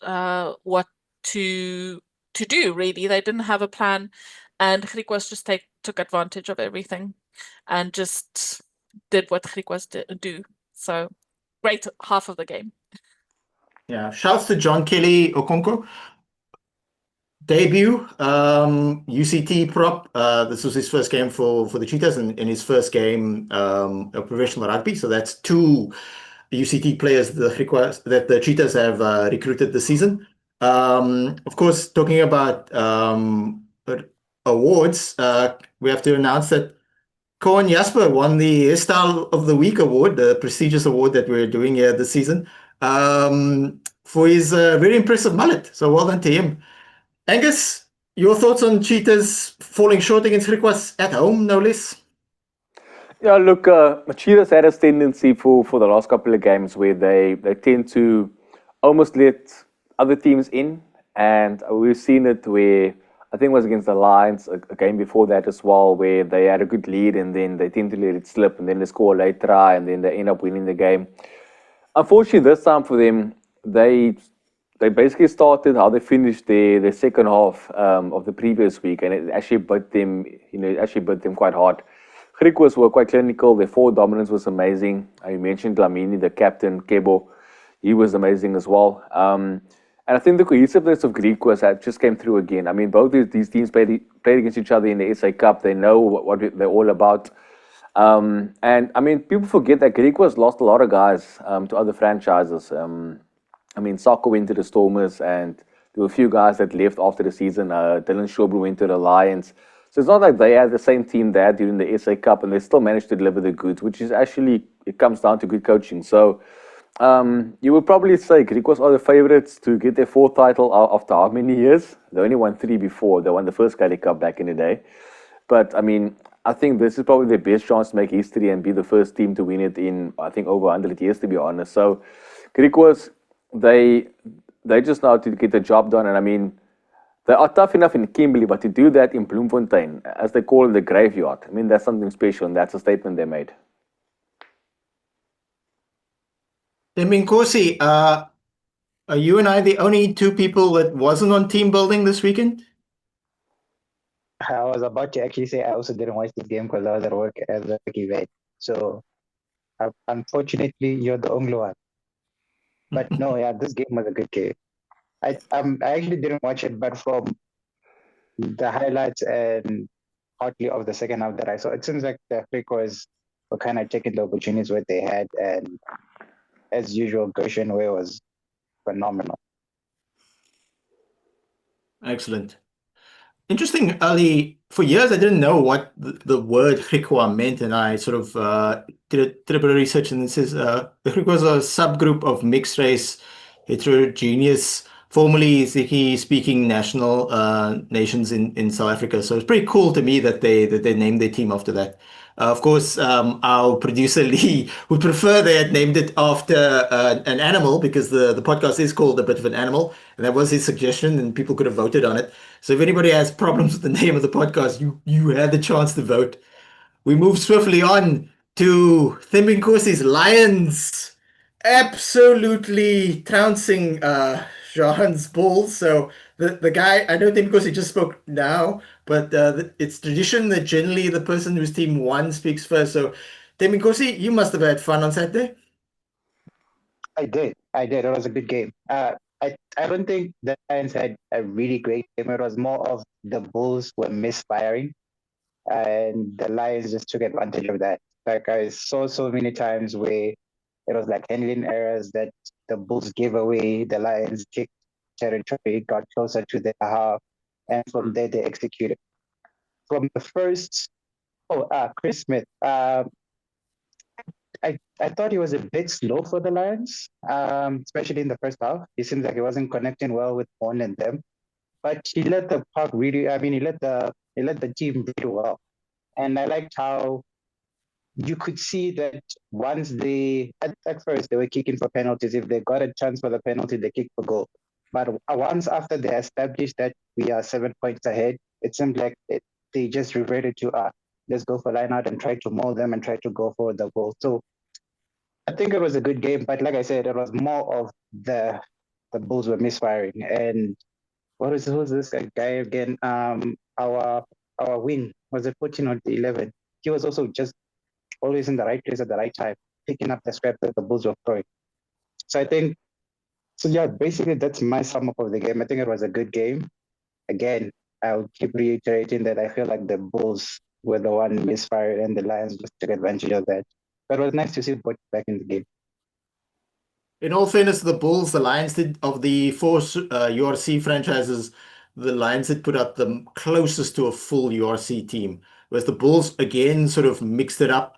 to do. Really, they didn't have a plan, and Griquas just took advantage of everything and just did what Griquas do. So great half of the game. Yeah, shouts to John Kelly Okonkwo. Debut, UCT prop. This was his first game for the Cheetahs, and his first game of professional rugby. So that's two UCT players that the Cheetahs have recruited this season. Of course, talking about awards, we have to announce that Cohen Jasper won the Hairstyle of the Week award, the prestigious award that we're doing here this season, for his very impressive mullet. So well done to him. Angus, your thoughts on Cheetahs falling short against Griquas at home, no less? Yeah, look, Cheetahs had a tendency for the last couple of games where they tend to almost let other teams in. And we've seen it where, I think it was against the Lions, a game before that as well, where they had a good lead and then they tend to let it slip, and then they score a late try and then they end up winning the game. Unfortunately, this time for them, they basically started how they finished their second half of the previous week, and it actually bit them. It actually bit them quite hard. Griquas were quite clinical. Their forward dominance was amazing. I mentioned Dlamini, the captain, Kebo. He was amazing as well. And I think the cohesiveness of Griquas just came through again. I mean, both these teams played against each other in the SA Cup. They know what they're all about. And I mean, people forget that Griquas lost a lot of guys to other franchises. I mean, Soccer went to the Stormers, and there were a few guys that left after the season. Dylan Shobru went to the Lions. So it's not like they had the same team there during the SA Cup, and they still managed to deliver the goods, which is actually, it comes down to good coaching. So you would probably say Griquas are the favorites to get their fourth title after how many years? They only won 3 before. They won the first Currie Cup back in the day. But I mean, I think this is probably their best chance to make history and be the first team to win it in, I think, over 100 years, to be honest. So Griquas, they just know how to get the job done. And I mean, they are tough enough in Kimberley, but to do that in Bloemfontein, as they call it, the graveyard, I mean, that's something special, and that's a statement they made. Nkosi, are you and I the only two people that wasn't on team building this weekend? I was about to actually say I also didn't watch this game because I was at work as a event. So unfortunately, you're the only one. But no, yeah, this game was a good game. I actually didn't watch it, but from the highlights and partly of the second half that I saw, it seems like the Griquas were kind of taking the opportunities what they had, and as usual, Goshen Way was phenomenal. Excellent. Interesting, Ali. For years, I didn't know what the word Griqua meant, and I sort of did a bit of research, and it says the Griquas are a subgroup of mixed race, heterogeneous formerly Ziki-speaking national nations in South Africa. So it's pretty cool to me that they named their team after that. Of course, our producer Lee would prefer they had named it after an animal because the podcast is called A Bit of an Animal, and that was his suggestion, and people could have voted on it. So if anybody has problems with the name of the podcast, you had the chance to vote. We move swiftly on to Thembinkosi's Lions absolutely trouncing Jean's Bulls. So the guy, I know Thembinkosi just spoke now, but it's tradition that generally the person whose team won speaks first. So Thembinkosi, you must have had fun on Saturday. I did. I did. It was a good game. I don't think the Lions had a really great game. It was more of the Bulls were misfiring, and the Lions just took advantage of that. Like I saw so many times where it was like handling errors that the Bulls gave away. The Lions kicked territory, got closer to the half, and from there they executed. From the first, Chris Smith. I thought he was a bit slow for the Lions, especially in the first half. He seems like he wasn't connecting well with Horn and them. But he led the park really. I mean, he led the team really well. And I liked how you could see that once at first they were kicking for penalties. If they got a chance for the penalty, they kicked for goal. But once after they established that we are 7 points ahead, it seemed like they just reverted to let's go for line out and try to mold them and try to go for the goal. So I think it was a good game, but like I said, it was more of the Bulls were misfiring. And who's this guy again? Our wing was it 14 or 11? He was also just always in the right place at the right time, picking up the scrap that the Bulls were throwing. So I think so. Yeah, basically that's my sum up of the game. I think it was a good game. Again, I'll keep reiterating that I feel like the Bulls were the one misfired and the Lions just took advantage of that. But it was nice to see both back in the game. In all fairness to the Bulls, the Lions did, of the four URC franchises, the Lions did put up the closest to a full URC team. Whereas the Bulls, again, sort of mixed it up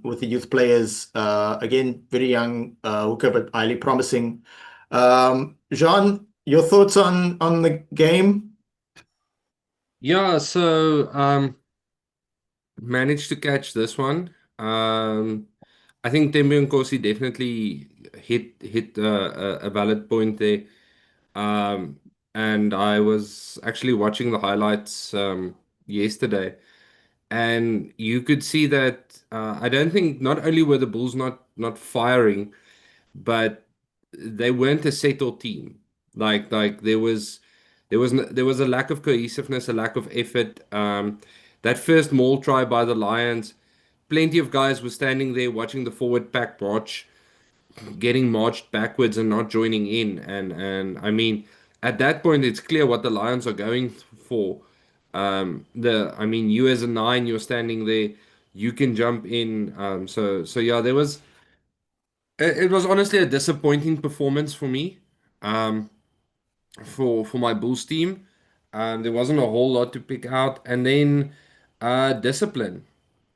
with the youth players. Again, very young hooker, but highly promising. Jean, your thoughts on the game? Yeah, so managed to catch this one. I think Tembe and Kosi definitely hit a valid point there. Um, and I was actually watching the highlights yesterday, and you could see that I don't think not only were the Bulls not firing, but they weren't a settled team. Like there was a lack of cohesiveness, a lack of effort. That first maul try by the Lions, plenty of guys were standing there watching the forward pack march, getting marched backwards and not joining in. And I mean, at that point, it's clear what the Lions are going for. I mean, you as a nine, you're standing there, you can jump in. So yeah, it was honestly a disappointing performance for me. Um, for my Bulls team. There wasn't a whole lot to pick out. And then discipline.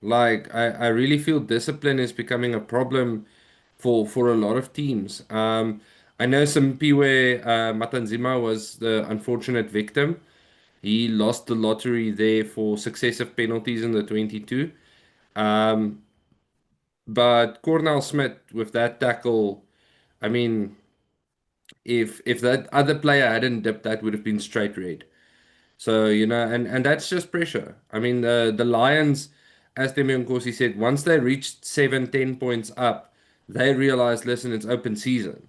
Like I really feel discipline is becoming a problem for a lot of teams. I know some Piwe Matanzima was the unfortunate victim. He lost the lottery there for successive penalties in the 22. Um, but Cornell Smith with that tackle, I mean, if that other player hadn't dipped, that would have been straight red. So, and that's just pressure. I mean, the Lions, as Temi Nkosi said, once they reached 7, 10 points up, they realized, listen, it's open season.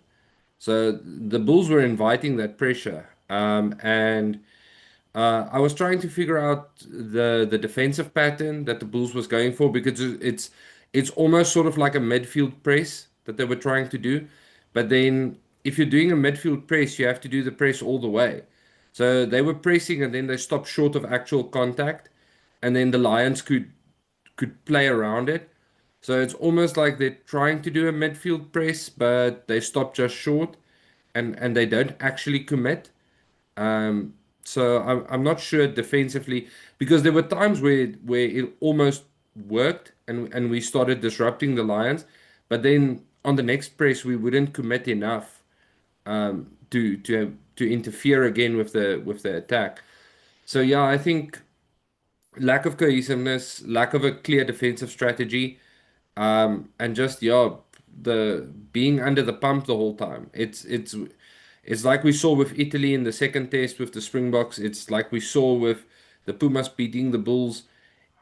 So the Bulls were inviting that pressure. And I was trying to figure out the defensive pattern that the Bulls was going for because it's almost sort of like a midfield press that they were trying to do. But then if you're doing a midfield press, you have to do the press all the way. So they were pressing and then they stopped short of actual contact, and then the Lions could play around it. So it's almost like they're trying to do a midfield press, but they stop just short, and they don't actually commit. Um, so I'm not sure defensively because there were times where it almost worked and we started disrupting the Lions, but then on the next press we wouldn't commit enough to interfere again with the attack. So yeah, I think lack of cohesiveness, lack of a clear defensive strategy, and just yeah, the being under the pump the whole time. It's like we saw with Italy in the second test with the Springboks. It's like we saw with the Pumas beating the Bulls.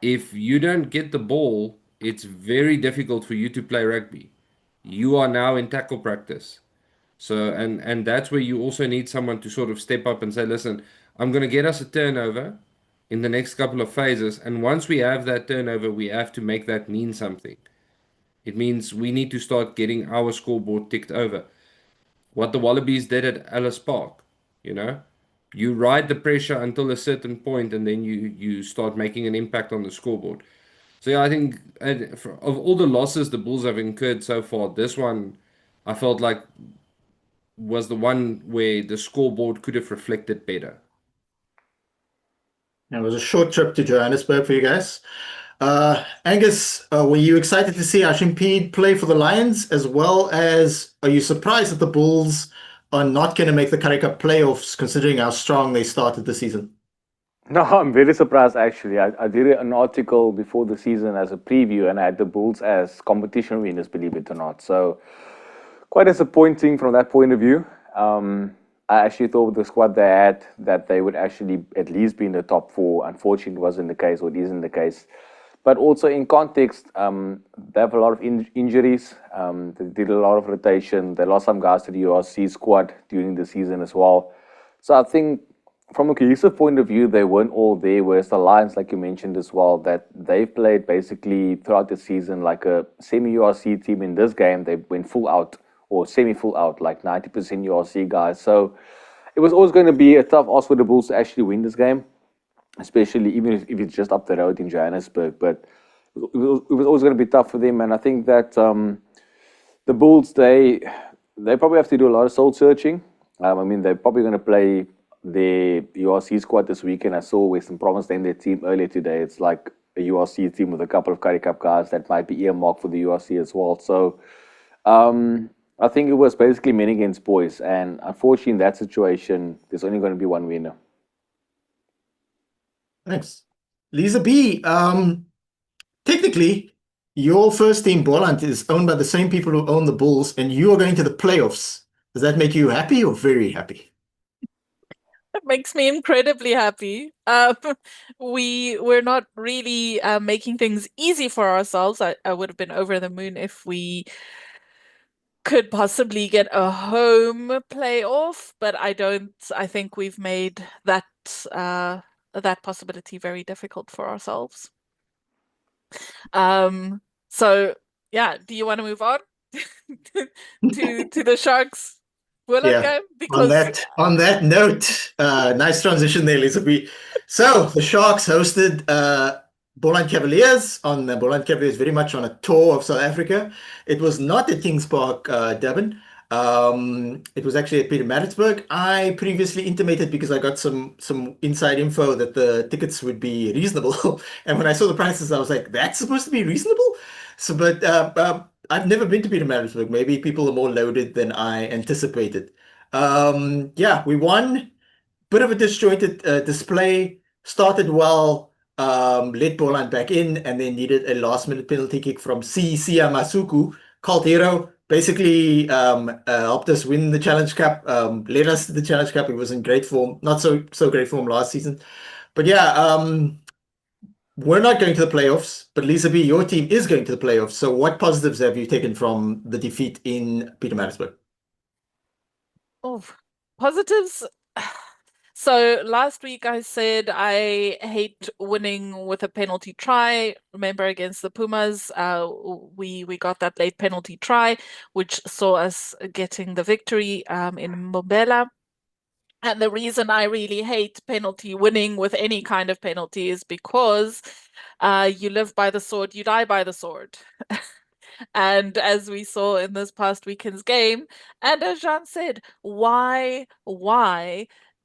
If you don't get the ball, it's very difficult for you to play rugby. You are now in tackle practice. So and that's where you also need someone to sort of step up and say, listen, I'm going to get us a turnover in the next couple of phases, and once we have that turnover, we have to make that mean something. It means we need to start getting our scoreboard ticked over. What the Wallabies did at Ellis Park, you know, you ride the pressure until a certain point, and then you start making an impact on the scoreboard. So yeah, I think of all the losses the Bulls have incurred so far, this one I felt like was the one where the scoreboard could have reflected better. It was a short trip to Johannesburg for you guys. Angus, were you excited to see Ashimpede play for the Lions, as well as are you surprised that the Bulls are not going to make the Currie Cup playoffs, considering how strong they started the season? No, I'm very surprised actually. I did an article before the season as a preview, and I had the Bulls as competition winners, believe it or not. So quite disappointing from that point of view. I actually thought with the squad they had that they would actually at least be in the top four. Unfortunately, it wasn't the case, or it isn't the case. But also in context, they have a lot of injuries. They did a lot of rotation. They lost some guys to the URC squad during the season as well. So I think from a cohesive point of view, they weren't all there. Whereas the Lions, like you mentioned as well, that they've played basically throughout the season like a semi-URC team. In this game, they went full out or semi-full out, like 90% URC guys. So it was always going to be a tough ask for the Bulls to actually win this game, especially even if it's just up the road in Johannesburg. But it was always going to be tough for them. And I think that the Bulls, they probably have to do a lot of soul searching. I mean, they're probably going to play the URC squad this weekend. I saw Western Province named their team earlier today. It's like a URC team with a couple of Currie Cup guys that might be earmarked for the URC as well. So I think it was basically men against boys. And unfortunately, in that situation, there's only going to be one winner. Thanks. Lisa B, technically, your first team, Boland, is owned by the same people who own the Bulls, and you are going to the playoffs. Does that make you happy or very happy? That makes me incredibly happy. We're not really making things easy for ourselves. I would have been over the moon if we could possibly get a home playoff, but I think we've made that that possibility very difficult for ourselves. So yeah, do you want to move on to the Sharks Bullet game? Because on that note, nice transition there, Lisa B. So the Sharks hosted Boland Cavaliers Boland Cavaliers very much on a tour of South Africa. It was not at Kings Park, Durban. It was actually at Pietermaritzburg. I previously intimated, because I got some inside info, that the tickets would be reasonable. And when I saw the prices, I was like, that's supposed to be reasonable? So, but I've never been to Pietermaritzburg. Maybe people are more loaded than I anticipated. Yeah, we won. Bit of a disjointed display. Started well, let Boland back in, and then needed a last-minute penalty kick from Sia Masuku, cult hero. Basically, helped us win the Challenge Cup, led us to the Challenge Cup. It was in great form, not so great form last season. But yeah, we're not going to the playoffs, but Lisa B, your team is going to the playoffs. So what positives have you taken from the defeat in Pietermaritzburg? oh, positives. So last week I said I hate winning with a penalty try. Remember, against the Pumas, we got that late penalty try, which saw us getting the victory in Mbombela. And the reason I really hate penalty winning with any kind of penalty is because you live by the sword, you die by the sword. And as we saw in this past weekend's game, and as Jean said, why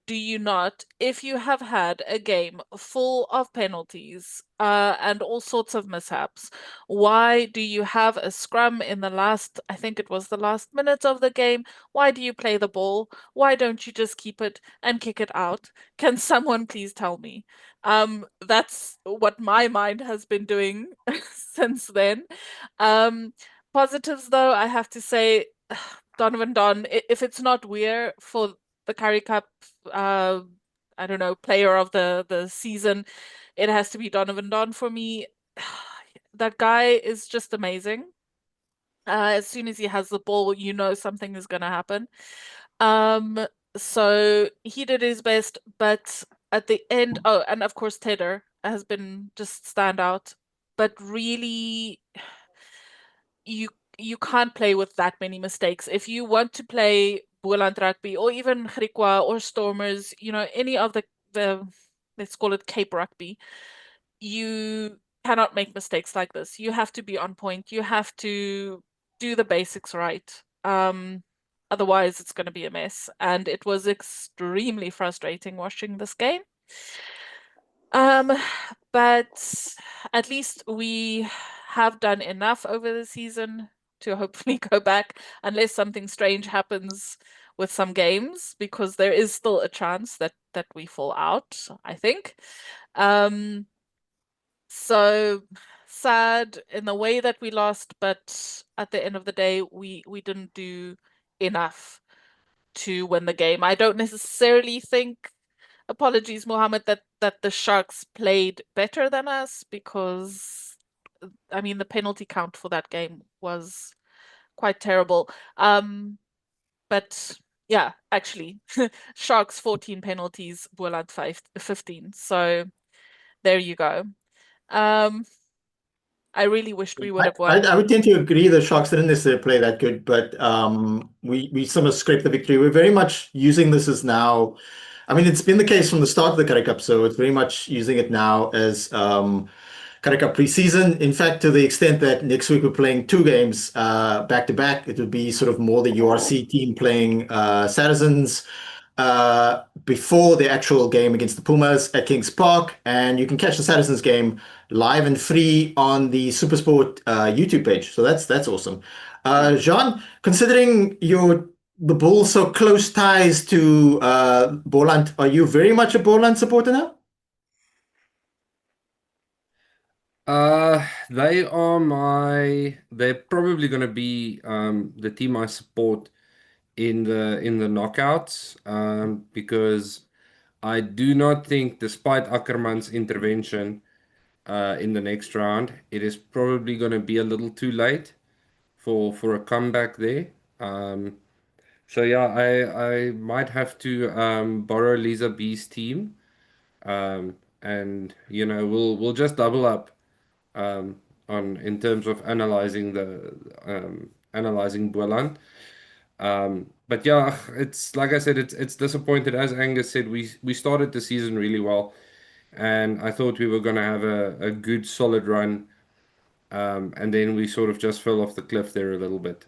do you not, if you have had a game full of penalties and all sorts of mishaps, why do you have a scrum in the last, I think it was the last minute of the game? Why do you play the ball? Why don't you just keep it and kick it out? Can someone please tell me? That's what my mind has been doing since then. Positives, though, I have to say, Donovan Don, if it's not Weir for the Currie Cup, I don't know, player of the season, it has to be Donovan Don for me. That guy is just amazing. As soon as he has the ball, you know something is going to happen. So he did his best, but at the end, oh, and of course Tedder has been just standout, but really you can't play with that many mistakes. If you want to play Boland rugby or even Griqua or Stormers, you know, any of the let's call it Cape rugby, you cannot make mistakes like this. You have to be on point. You have to do the basics right. Otherwise it's going to be a mess. And it was extremely frustrating watching this game. But at least we have done enough over the season to hopefully go back, unless something strange happens with some games, because there is still a chance that we fall out, I think. So sad in the way that we lost, but at the end of the day, we didn't do enough to win the game. I don't necessarily think, apologies, Mohammed, that the Sharks played better than us, because I mean the penalty count for that game was quite terrible. But yeah, actually, Sharks 14 penalties, Boland 15. So there you go. I really wished we would have won. I would tend to agree the Sharks didn't necessarily play that good, but we sort of scraped the victory. We're very much using this as now. I mean, it's been the case from the start of the Currie Cup, so it's very much using it now as Currie Cup preseason. In fact, to the extent that next week we're playing 2 games back to back, it would be sort of more the URC team playing Saracens before the actual game against the Pumas at Kings Park, and you can catch the Saracens game live and free on the Supersport YouTube page. So that's awesome. Jean, considering the Bulls so close ties to Boland, are you very much a Boland supporter now? They're probably gonna be the team I support in the knockouts, because I do not think, despite Ackerman's intervention in the next round, it is probably gonna be a little too late for a comeback there. So yeah, I might have to borrow Lisa B's team, and we'll just double up on in terms of analyzing Boland. But yeah, it's like I said, it's disappointed. As Angus said, we started the season really well, and I thought we were gonna have a good solid run, and then we sort of just fell off the cliff there a little bit.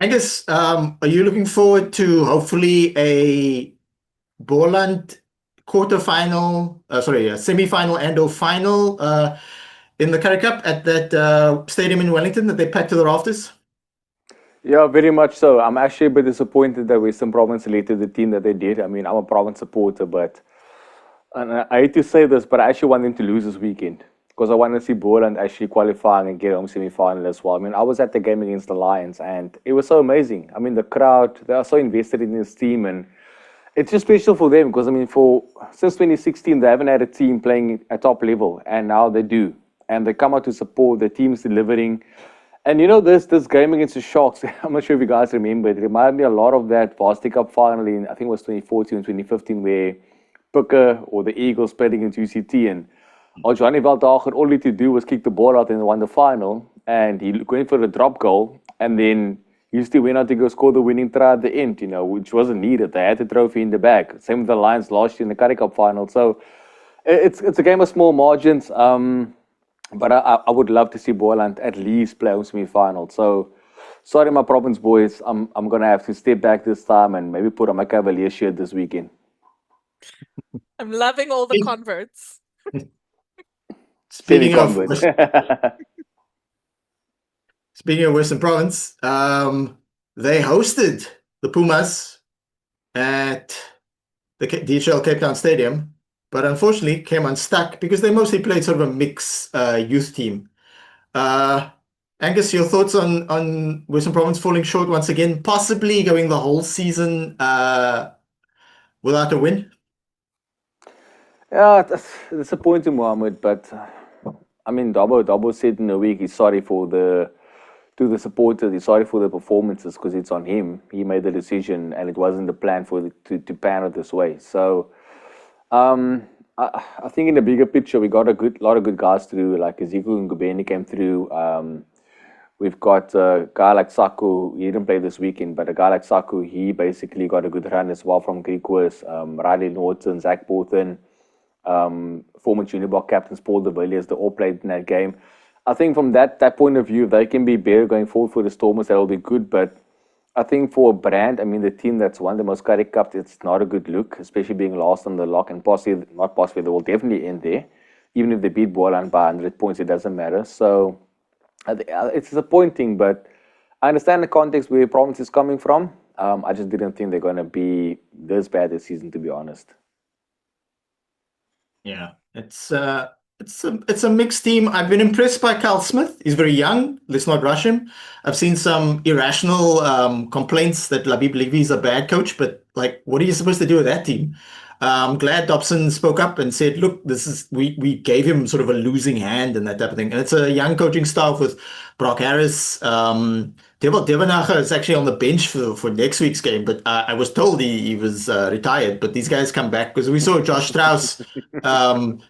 Angus, are you looking forward to hopefully a Boland quarterfinal, a semi-final and/or final in the Currie Cup at that stadium in Wellington that they packed to the rafters? Yeah, very much so. I'm actually a bit disappointed that Western Province selected the team that they did. I mean, I'm a Province supporter, but and I hate to say this, but I actually want them to lose this weekend, because I want to see Boland actually qualifying and get home semi-final as well. I mean, I was at the game against the Lions, and it was so amazing. I mean, the crowd, they are so invested in this team, and it's just special for them, because I mean, since 2016 they haven't had a team playing at top level, and now they do, and they come out to support. The team's delivering, and you know, this game against the Sharks, I'm not sure if you guys remember, it reminded me a lot of that Varsity Cup final in, I think it was 2014 and 2015, where Picker or the Eagles played against UCT, and Johnny Veldhagen, all he had to do was kick the ball out and won the final, and he went for the drop goal, and then he still went out to go score the winning try at the end, which wasn't needed. They had the trophy in the bag. Same with the Lions last year in the Currie Cup final. So it's a game of small margins, but I would love to see Boland at least play home semi-final. So sorry, my province boys. I'm gonna have to step back this time and maybe put on my Cavalier shirt this weekend. I'm loving all the converts. Speaking of Semi-convert. speaking of Western Province, they hosted the Pumas at the DHL Cape Town Stadium, but unfortunately came unstuck because they mostly played sort of a mixed youth team. Angus, your thoughts on Western Province falling short once again, possibly going the whole season without a win? Yeah, that's disappointing, Mohammed. But I mean, Dabo said in the week he's sorry to the supporters. He's sorry for the performances because it's on him. He made the decision, and it wasn't the plan for to pan it this way. So, I think in the bigger picture, we got a lot of good guys through. Like Ezekiel and Ngubeni came through. We've got a guy like Saku. He didn't play this weekend, but a guy like Saku, he basically got a good run as well from Griquas, Riley Norton, Zach Borton, former Springbok captains Paul de Villiers. They all played in that game. I think from that point of view, if they can be better going forward for the Stormers, that'll be good. But I think for a brand, I mean, the team that's won the most Currie Cups, it's not a good look, especially being last on the lock and possibly, not possibly, they will definitely end there. Even if they beat Boland by 100 points, it doesn't matter. So it's disappointing, but I understand the context where Province is coming from. I just didn't think they're going to be this bad this season, to be honest. Yeah, it's a mixed team. I've been impressed by Carl Smith. He's very young. Let's not rush him. I've seen some irrational complaints that Labib Levy is a bad coach, but like, what are you supposed to do with that team? I'm glad Dobson spoke up and said, "Look, this is we gave him sort of a losing hand and that type of thing." And it's a young coaching staff with Brock Harris. Devenacher is actually on the bench for next week's game, but I was told he was retired. But these guys come back because we saw Josh Strauss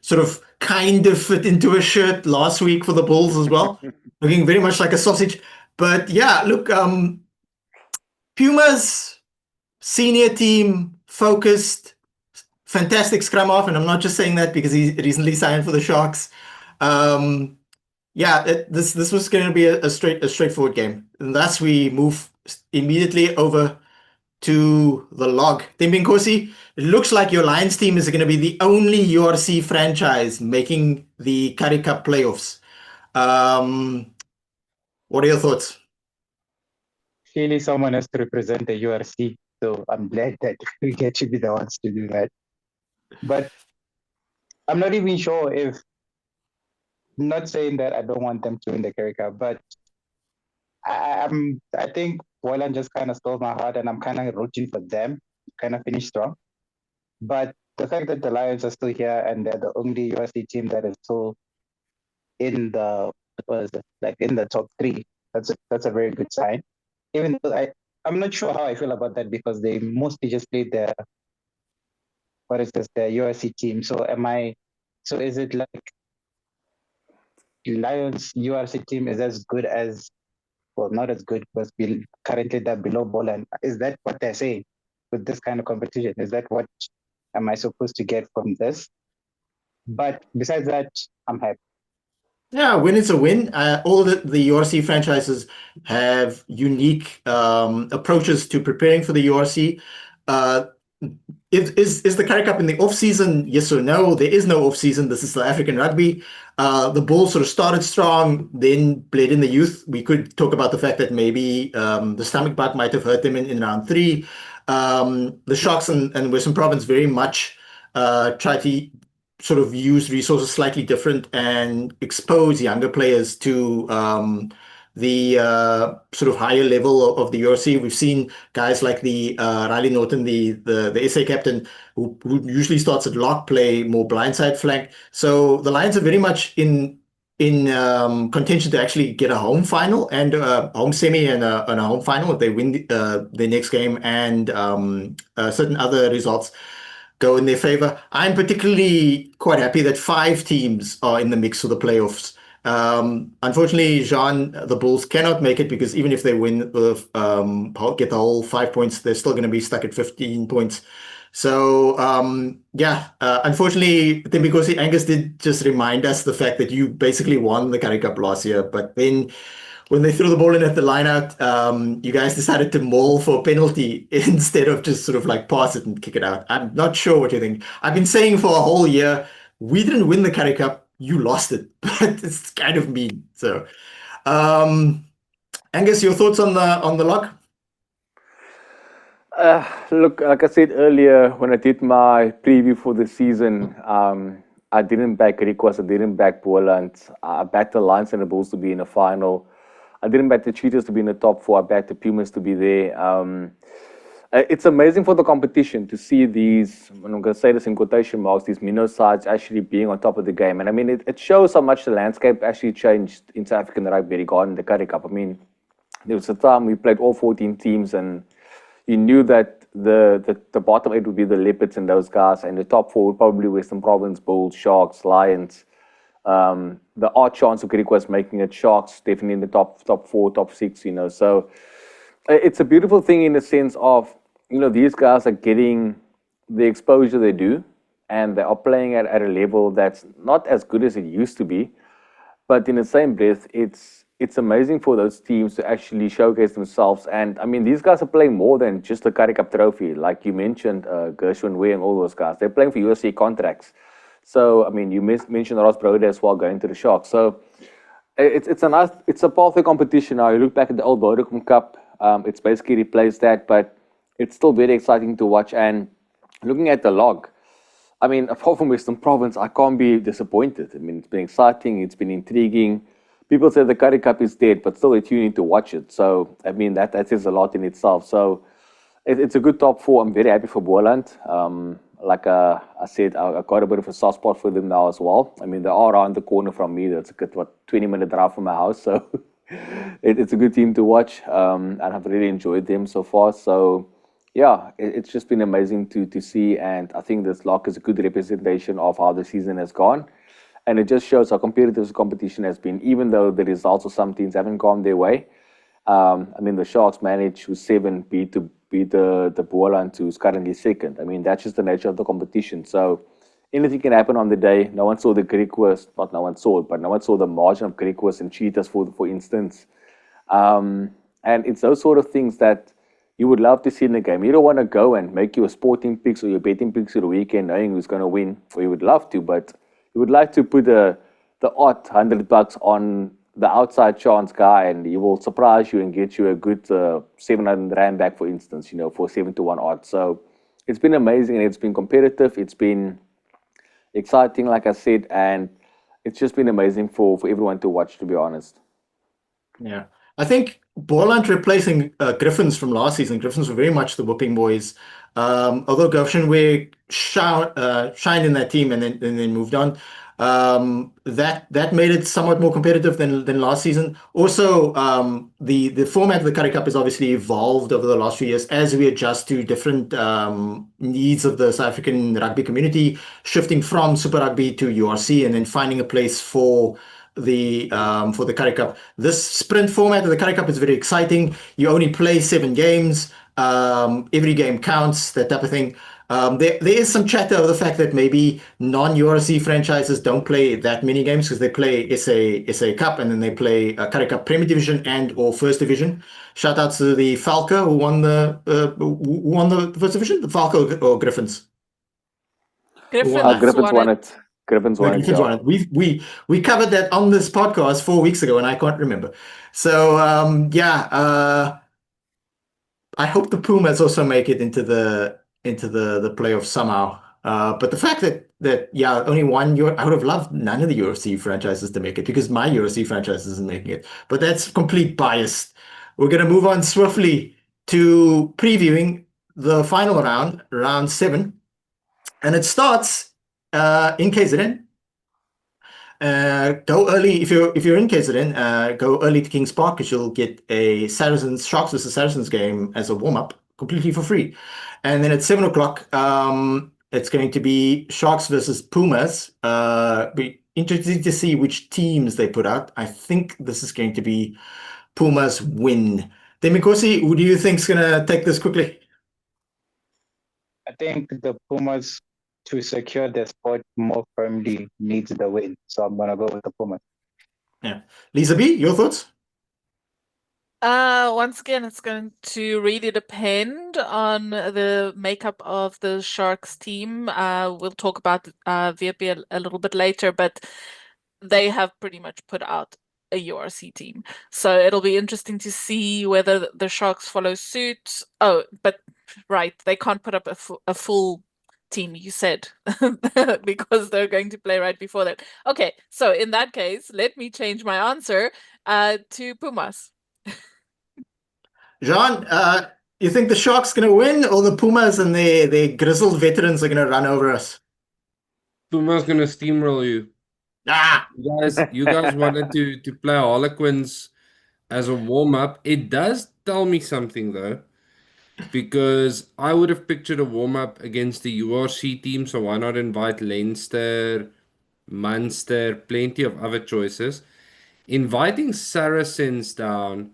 sort of kind of fit into a shirt last week for the Bulls as well, looking very much like a sausage. But yeah, look, Pumas senior team focused. Fantastic scrum off, and I'm not just saying that because he recently signed for the Sharks. Yeah, this was going to be a straightforward game, and thus we move immediately over to the log. Timbinkosi, it looks like your Lions team is going to be the only URC franchise making the Currie Cup playoffs. What are your thoughts? Clearly, someone has to represent the URC, so I'm glad that we get to be the ones to do that. But I'm not even sure if, I'm not saying that I don't want them to win the Currie Cup, but I think Boylan just kind of stole my heart, and I'm kind of rooting for them to kind of finish strong. But the fact that the Lions are still here and they're the only USC team that is still in the in the top three, that's a very good sign. Even though I'm not sure how I feel about that because they mostly just played the USC team. So is it like Lions URC team is as good as, well, not as good because currently they're below Boland. Is that what they're saying with this kind of competition? Is that what am I supposed to get from this? But besides that, I'm happy. Yeah, win is a win. All the URC franchises have unique approaches to preparing for the URC. Is the Currie Cup in the off season? Yes or no? There is no off season. This is South African rugby. The Bulls sort of started strong, then played in the youth. We could talk about the fact that maybe the stomach bug might have hurt them in round three. The Sharks and Western Province very much try to sort of use resources slightly different and expose younger players to the sort of higher level of the URC. We've seen guys like the Riley Norton, the SA captain, who usually starts at lock, play more blindside flank. So the Lions are very much in contention to actually get a home final and a home semi and a home final if they win their next game and certain other results go in their favor. I'm particularly quite happy that 5 teams are in the mix for the playoffs. Unfortunately, Jean, the Bulls cannot make it because even if they win, get the whole 5 points, they're still going to be stuck at 15 points. So, unfortunately, Timbinkosi, Angus did just remind us the fact that you basically won the Currie Cup last year, but then when they threw the ball in at the line out, you guys decided to maul for a penalty instead of just sort of like pass it and kick it out. I'm not sure what you think. I've been saying for a whole year, we didn't win the Currie Cup, you lost it. But it's kind of mean. So, Angus, your thoughts on the lock? Look, like I said earlier, when I did my preview for the season, I didn't back Request, I didn't back Poland. I backed the Lions and the Bulls to be in the final. I didn't back the Cheetahs to be in the top four. I backed the Pumas to be there. It's amazing for the competition to see these, and I'm going to say this in quotation marks, these minnow sides actually being on top of the game. And I mean, it shows how much the landscape actually changed in South African rugby regarding the Currie Cup. I mean, there was a time we played all 14 teams and you knew that the bottom eight would be the Leopards and those guys, and the top four would probably Western Province, Bulls, Sharks, Lions. The odd chance of Greek was making it Sharks, definitely in the top four, top six, you know. So it's a beautiful thing in the sense of, you know, these guys are getting the exposure they do, and they are playing at a level that's not as good as it used to be. But in the same breath, it's amazing for those teams to actually showcase themselves. And I mean, these guys are playing more than just the Currie Cup trophy. Like you mentioned, Gershwin Way and all those guys. They're playing for USC contracts. So, I mean, you mentioned Ross Brode as well going to the Sharks. So it's a pathway competition now. You look back at the old Vodacom Cup, it's basically replaced that, but it's still very exciting to watch. And looking at the log, I mean, apart from Western Province, I can't be disappointed. I mean, it's been exciting, it's been intriguing. People say the Currie Cup is dead, but still, you need to watch it. So, I mean, that says a lot in itself. So, it's a good top four. I'm very happy for Boland. Like I said, I got a bit of a soft spot for them now as well. I mean, they are around the corner from me. That's a good, 20-minute drive from my house. So, it's a good team to watch. And I've really enjoyed them so far. So, yeah, it's just been amazing to see. And I think this lock is a good representation of how the season has gone. And it just shows how competitive the competition has been, even though the results of some teams haven't gone their way. I mean, the Sharks managed to 7 beat the Boland, who's currently second. I mean, that's just the nature of the competition. So anything can happen on the day. No one saw the Greek West, not no one saw it, but no one saw the margin of Greek West and Cheetahs, for instance. And it's those sort of things that you would love to see in the game. You don't want to go and make your sporting picks or your betting picks of the weekend knowing who's going to win, or you would love to, but you would like to put the odd $100 on the outside chance guy, and he will surprise you and get you a good 700 rand back, for instance, you know, for 7-1 odds. So it's been amazing, and it's been competitive. It's been exciting, like I said, and it's just been amazing for everyone to watch, to be honest. Yeah. I think Boland replacing Griffins from last season. Griffins were very much the whooping boys. Although Goshenway shined in that team and then moved on. That made it somewhat more competitive than last season. Also, the format of the Currie Cup has obviously evolved over the last few years as we adjust to different needs of the South African rugby community, shifting from Super Rugby to URC and then finding a place for the Currie Cup. This sprint format of the Currie Cup is very exciting. You only play 7 games. Every game counts, that type of thing. There is some chatter of the fact that maybe non-URC franchises don't play that many games because they play SA Cup and then they play Currie Cup Premier Division and or First Division. Shout out to the Falco who won the First Division, the Falco or Griffins. Griffins won it. Griffins won it. We covered that on this podcast 4 weeks ago, and I can't remember. So I hope the Pumas also make it into the playoffs somehow. But the fact that only one I would have loved none of the UFC franchises to make it because my UFC franchise isn't making it. But that's complete bias. We're gonna move on swiftly to previewing the final round 7, and it starts in KZN. Go early if you're in KZN. Go early to Kings Park because you'll get a Sharks versus Saracens game as a warm up completely for free. And then at 7:00, it's going to be Sharks versus Pumas. Be interesting to see which teams they put out. I think this is going to be Pumas win. Demikosi, who do you think is going to take this quickly? I think the Pumas, to secure their spot more firmly, needs the win. So I'm gonna go with the Pumas. Yeah. Lisa B, your thoughts? Once again, it's going to really depend on the makeup of the Sharks team. We'll talk about VP a little bit later, but they have pretty much put out a URC team. So it'll be interesting to see whether the Sharks follow suit. Oh, but right, they can't put up a full team, you said, because they're going to play right before that. Okay, so in that case, let me change my answer to Pumas. Jean, you think the Sharks going to win, or the Pumas and their grizzled veterans are going to run over us? Puma's gonna steamroll you. Ah, You guys wanted to play Harlequins as a warm-up. It does tell me something though, because I would have pictured a warm-up against the URC team, so why not invite Leinster, Munster, plenty of other choices. Inviting Saracens down,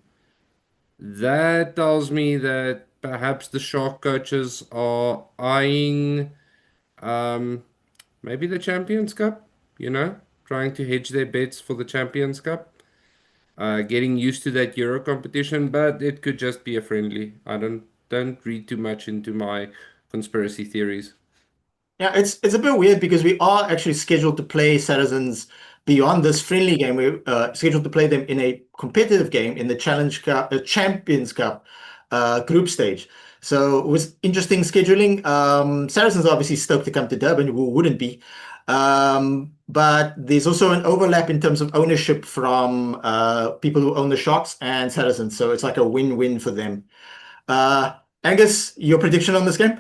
that tells me that perhaps the Shark coaches are eyeing um, maybe the Champions Cup, trying to hedge their bets for the Champions Cup. Getting used to that Euro competition, but it could just be a friendly. I don't read too much into my conspiracy theories. yeah, it's a bit weird because we are actually scheduled to play Saracens beyond this friendly game. We're scheduled to play them in a competitive game in the Challenge Cup, Champions Cup group stage. So it was interesting scheduling. Saracens are obviously stoked to come to Durban. Who wouldn't be? But there's also an overlap in terms of ownership from people who own the Sharks and Saracens. So it's like a win-win for them. Angus, your prediction on this game?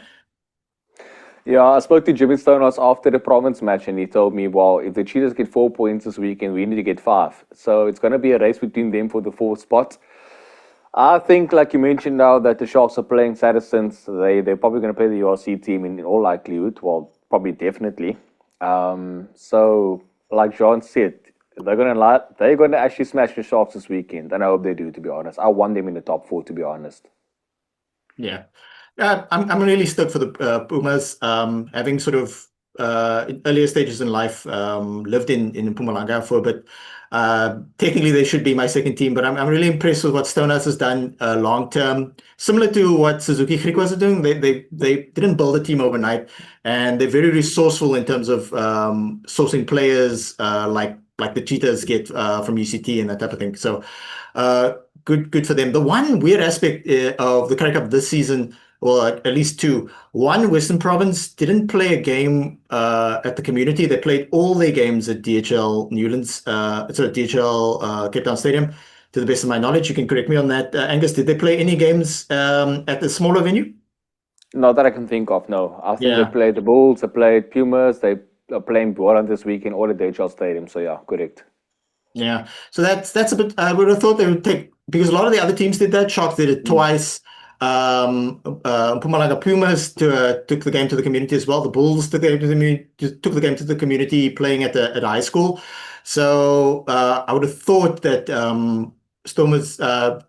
Yeah, I spoke to Jimmy Stonehouse after the province match, and he told me, well, if the Cheetahs get 4 points this weekend, we need to get 5. So it's going to be a race between them for the 4th spot. I think, like you mentioned now, that the Sharks are playing Saracens. They're probably going to play the URC team in all likelihood. Well, probably definitely. So, like John said, they're going to actually smash the Sharks this weekend, and I hope they do. To be honest, I want them in the top 4. To be honest. Yeah. I'm really stoked for the Pumas. Having sort of in earlier stages in life, lived in Mpumalanga for a bit. Technically, they should be my second team, but I'm really impressed with what Stonehouse has done long term. Similar to what Suzuki Griquas are doing, they didn't build a team overnight, and they're very resourceful in terms of sourcing players like the Cheetahs get from UCT and that type of thing. So good for them. The one weird aspect of the Currie Cup this season, well, at least two. One, Western Province didn't play a game at the community. They played all their games at DHL Newlands, DHL Cape Town Stadium. To the best of my knowledge, you can correct me on that. Angus, did they play any games at the smaller venue? Not that I can think of, no. I think they Yeah. played the Bulls, they played Pumas, they are playing Boran this weekend, all at DHL Stadium. So, yeah, correct. Yeah, so that's a bit. I would have thought they would take, because a lot of the other teams did that. Sharks did it twice. Mpumalanga Pumas took the game to the community as well. The Bulls took the game to the community, playing at high school. So I would have thought that Stormers,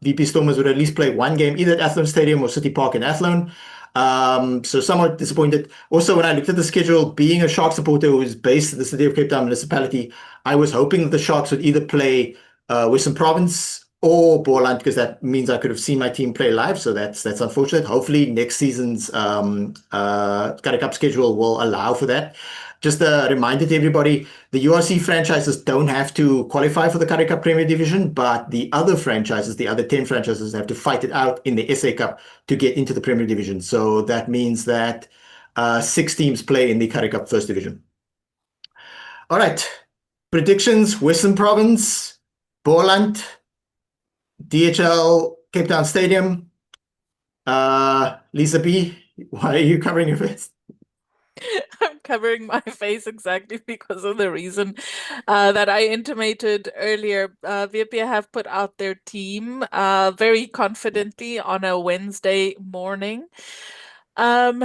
VP Stormers would at least play one game either at Athlone Stadium or City Park in Athlone. So somewhat disappointed. Also, when I looked at the schedule, being a Shark supporter who is based in the city of Cape Town municipality, I was hoping that the Sharks would either play Western Province or Boland, because that means I could have seen my team play live. So that's unfortunate. Hopefully next season's Currie Cup schedule will allow for that. Just a reminder to everybody, the URC franchises don't have to qualify for the Currie Cup Premier Division, but the other franchises, the other 10 franchises, have to fight it out in the SA Cup to get into the Premier Division. So that means that 6 teams play in the Currie Cup First Division. All right. Predictions: Western Province, Boland, DHL Cape Town Stadium. Lisa B, why are you covering your face? I'm covering my face exactly because of the reason that I intimated earlier. VP have put out their team very confidently on a Wednesday morning. And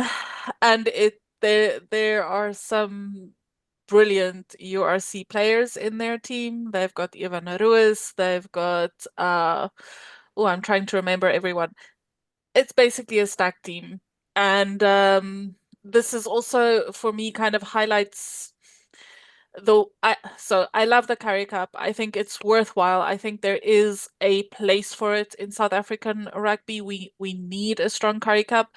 there are some brilliant URC players in their team. They've got Ivan Ruiz, they've got I'm trying to remember everyone. It's basically a stacked team. And this is also, for me, kind of highlights though I love the Currie Cup. I think it's worthwhile. I think there is a place for it in South African rugby. We need a strong Currie Cup.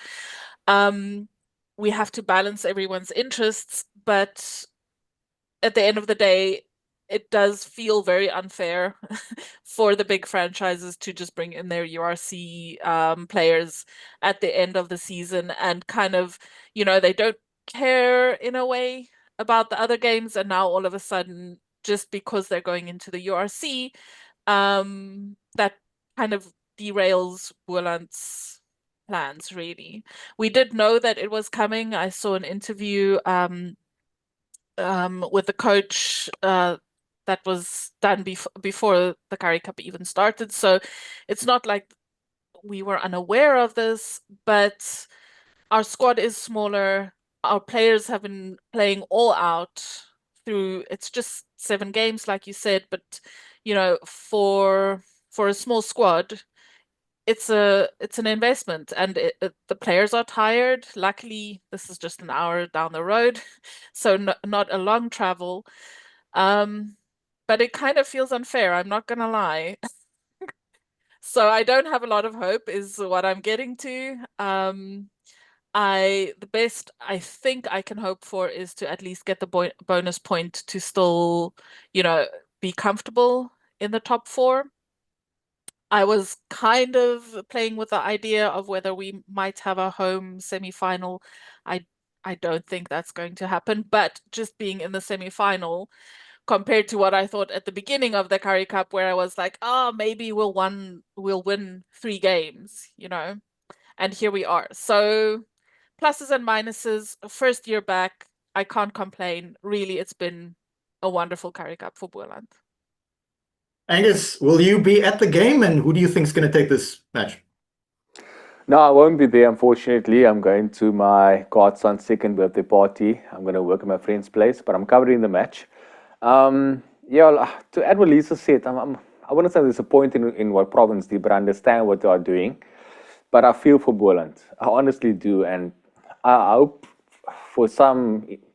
We have to balance everyone's interests, but at the end of the day, it does feel very unfair for the big franchises to just bring in their URC players at the end of the season and kind of, they don't care in a way about the other games. And now all of a sudden, just because they're going into the URC, that kind of derails Boland's plans, really. We did know that it was coming. I saw an interview with the coach that was done before the Currie Cup even started. So it's not like we were unaware of this, but our squad is smaller. Our players have been playing all out through, it's just 7 games, like you said, but for a small squad, it's an investment, and the players are tired. Luckily, this is just an hour down the road, so not a long travel. But it kind of feels unfair, I'm not gonna lie. So I don't have a lot of hope, is what I'm getting to. The best I think I can hope for is to at least get the bonus point to still, be comfortable in the top 4. I was kind of playing with the idea of whether we might have a home semi-final. I I don't think that's going to happen, but just being in the semi-final compared to what I thought at the beginning of the Currie Cup, where I was like, oh, maybe we'll win 3 games, and here we are. So pluses and minuses, first year back, I can't complain. Really, it's been a wonderful Currie Cup for Boland. Angus, will you be at the game, and who do you think is going to take this match? No, I won't be there, unfortunately. I'm going to my godson's second birthday party. I'm going to work at my friend's place, but I'm covering the match. Yeah, to add what Lisa said, I wouldn't say disappointed in what Province did, but I understand what they are doing. But I feel for Boland. I honestly do. And I hope for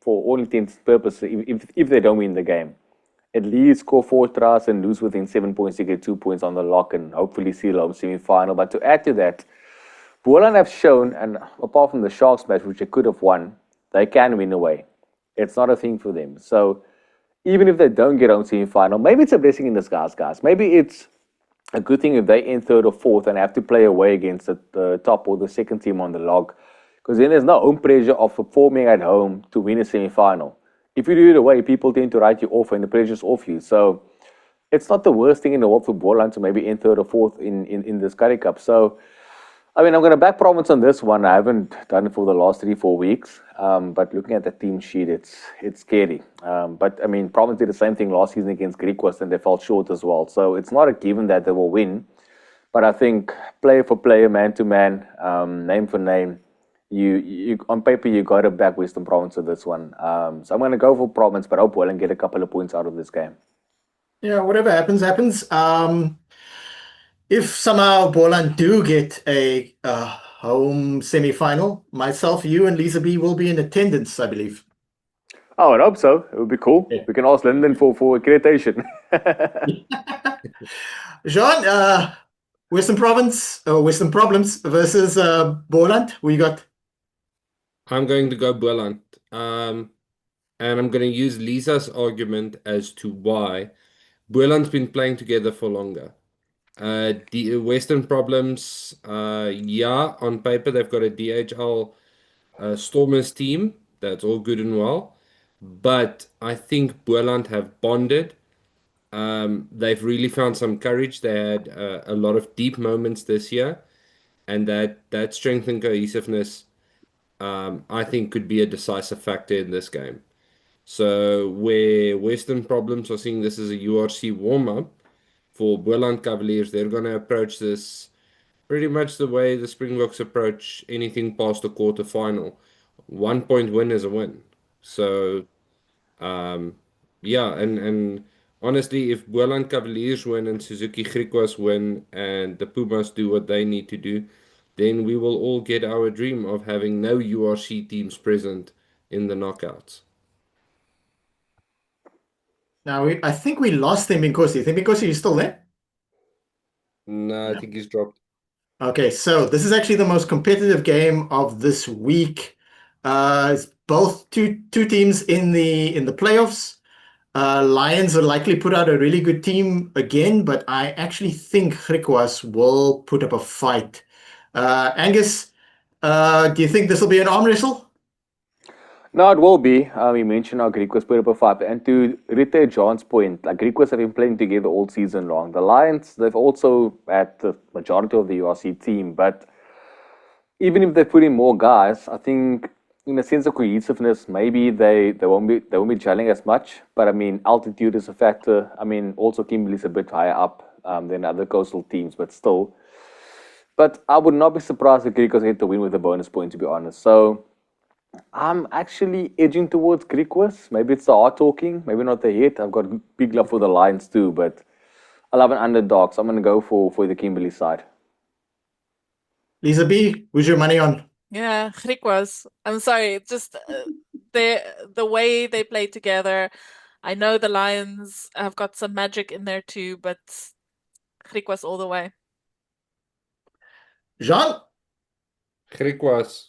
all intents and purposes, if they don't win the game, at least score 4 tries and lose within 7 points to get 2 points on the lock and hopefully seal home semi-final. But to add to that, Boland have shown, and apart from the Sharks match, which they could have won, they can win away. It's not a thing for them. So even if they don't get home semi-final, maybe it's a blessing in disguise, guys. Maybe it's a good thing if they end third or fourth and have to play away against the top or the second team on the log. Because then there's no home pressure of performing at home to win a semi-final. If you do it away, people tend to write you off and the pressure's off you. So it's not the worst thing in the world for Boland to maybe end third or fourth in this Currie Cup. So I mean, I'm going to back Province on this one. I haven't done it for the last 3-4 weeks, but looking at the team sheet, it's scary. But I mean, Province did the same thing last season against Griquas, and they fell short as well. So it's not a given that they will win. But I think player for player, man to man, name for name, you on paper you got to back Western Province for this one. So I'm going to go for Province, but hope well and get a couple of points out of this game. Yeah, whatever happens, happens. If somehow Boland do get a home semi-final, myself, you, and Lisa B will be in attendance, I believe. Oh, I hope so. It would be cool. Yeah. We can ask Lyndon for accreditation. Jean, Western Province or Western Problems versus Boland. Who you got? I'm going to go Boland. And I'm going to use Lisa's argument as to why Boland's been playing together for longer. The Western Problems, yeah, on paper they've got a DHL Stormers team. That's all good and well. But I think Boland have bonded. They've really found some courage. They had a lot of deep moments this year, and that strength and cohesiveness, I think, could be a decisive factor in this game. So where Western Problems are seeing this as a URC warm-up for Boland Cavaliers, they're going to approach this pretty much the way the Springboks approach anything past the quarterfinal. 1 point win is a win. So yeah, and honestly, if Boland Cavaliers win and Suzuki Griquas win and the Pumas do what they need to do, then we will all get our dream of having no URC teams present in the knockouts. Now, I think we lost Thembinkosi. Thembinkosi, you still there? No, I think he's dropped. Okay, so this is actually the most competitive game of this week. It's both two teams in the playoffs. Lions will likely put out a really good team again, but I actually think Griquas will put up a fight. Angus, do you think this will be an arm wrestle? No, it will be. You mentioned how Greek was put up a fight. And to reiterate John's point, like Greek have been playing together all season long. The Lions, they've also had the majority of the URC team, but even if they put in more guys, I think in a sense of cohesiveness, maybe they won't be gelling as much. But I mean, altitude is a factor. I mean, also Kimberley's a bit higher up than other coastal teams, but still. But I would not be surprised if Griquas hit the win with a bonus point, to be honest. So I'm actually edging towards Griquas. Maybe it's the heart talking, maybe not the hit. I've got big love for the Lions too, but I love an underdog, so I'm going to go for the Kimberley side. Lisa B, who's your money on? Yeah, Griquas. I'm sorry, it's just the way they play together. I know the Lions have got some magic in there too, but Griquas all the way. Jean? Griquas.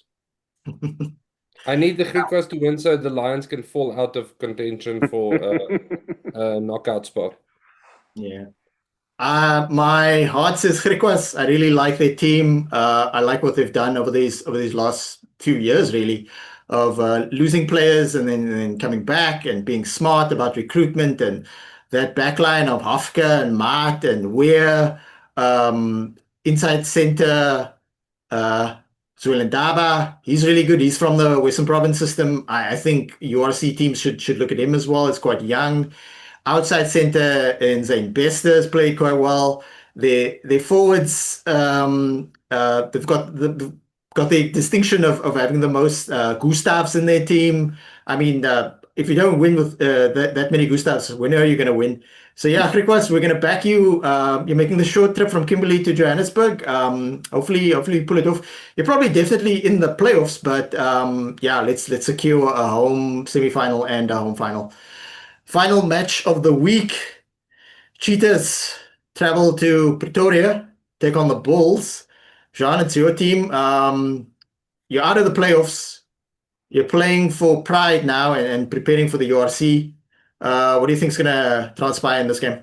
I need the Griquas to win so the Lions can fall out of contention for a knockout spot. Yeah. My heart says Griquas. I really like their team. I like what they've done over these last few years, really, of losing players and then coming back and being smart about recruitment and that backline of Hofka and Mart and Weir, inside center, Zwelendaba. He's really good. He's from the Western Province system. I think URC teams should look at him as well. It's quite young. Outside center in Zane Bester's played quite well. Their forwards, they've got the distinction of having the most Gustavs in their team. I mean, if you don't win with that many Gustavs, when are you going to win? So yeah, Griquas, we're going to back you. You're making the short trip from Kimberley to Johannesburg. Hopefully you pull it off. You're probably definitely in the playoffs, but yeah, let's secure a home semi-final and a home final. Final match of the week. Cheetahs travel to Pretoria, take on the Bulls. Jean, it's your team. You're out of the playoffs. You're playing for pride now and preparing for the URC. What do you think is going to transpire in this game?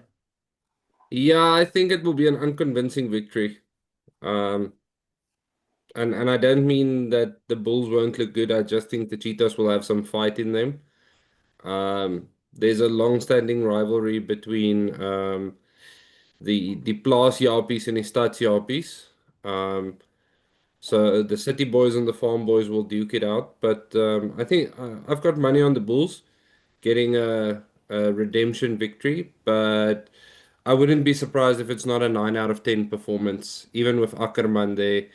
Yeah, I think it will be an unconvincing victory. And I don't mean that the Bulls won't look good. I just think the Cheetahs will have some fight in them. There's a long-standing rivalry between the Plaas Japies and the Stads Japies. So the City Boys and the Farm Boys will duke it out. But I think I've got money on the Bulls getting a redemption victory. But I wouldn't be surprised if it's not a 9 out of 10 performance, even with Ackerman there,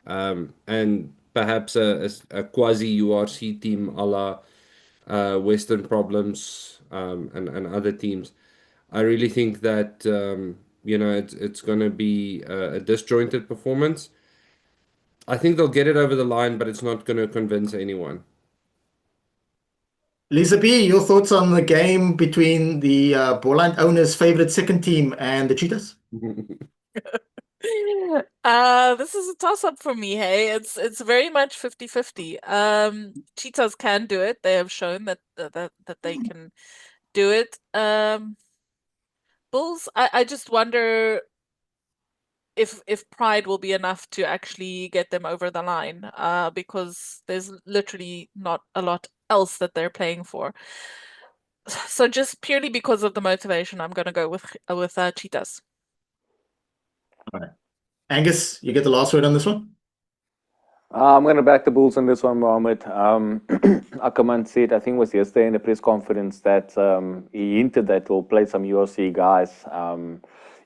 and perhaps a quasi URC team a la Western Problems and other teams. I really think that it's going to be a disjointed performance. I think they'll get it over the line, but it's not going to convince anyone. Lisa B, your thoughts on the game between the Boland owners' favorite second team and the Cheetahs? This is a toss-up for me, hey. It's very much 50-50. Cheetahs can do it. They have shown that they can do it. Bulls, I just wonder if pride will be enough to actually get them over the line, because there's literally not a lot else that they're playing for. So just purely because of the motivation, I'm gonna go with Cheetahs. All right. Angus, you get the last word on this one? I'm going to back the Bulls on this one, Mohammed. Ackerman said, I think it was yesterday in the press conference, that he hinted that he'll play some URC guys.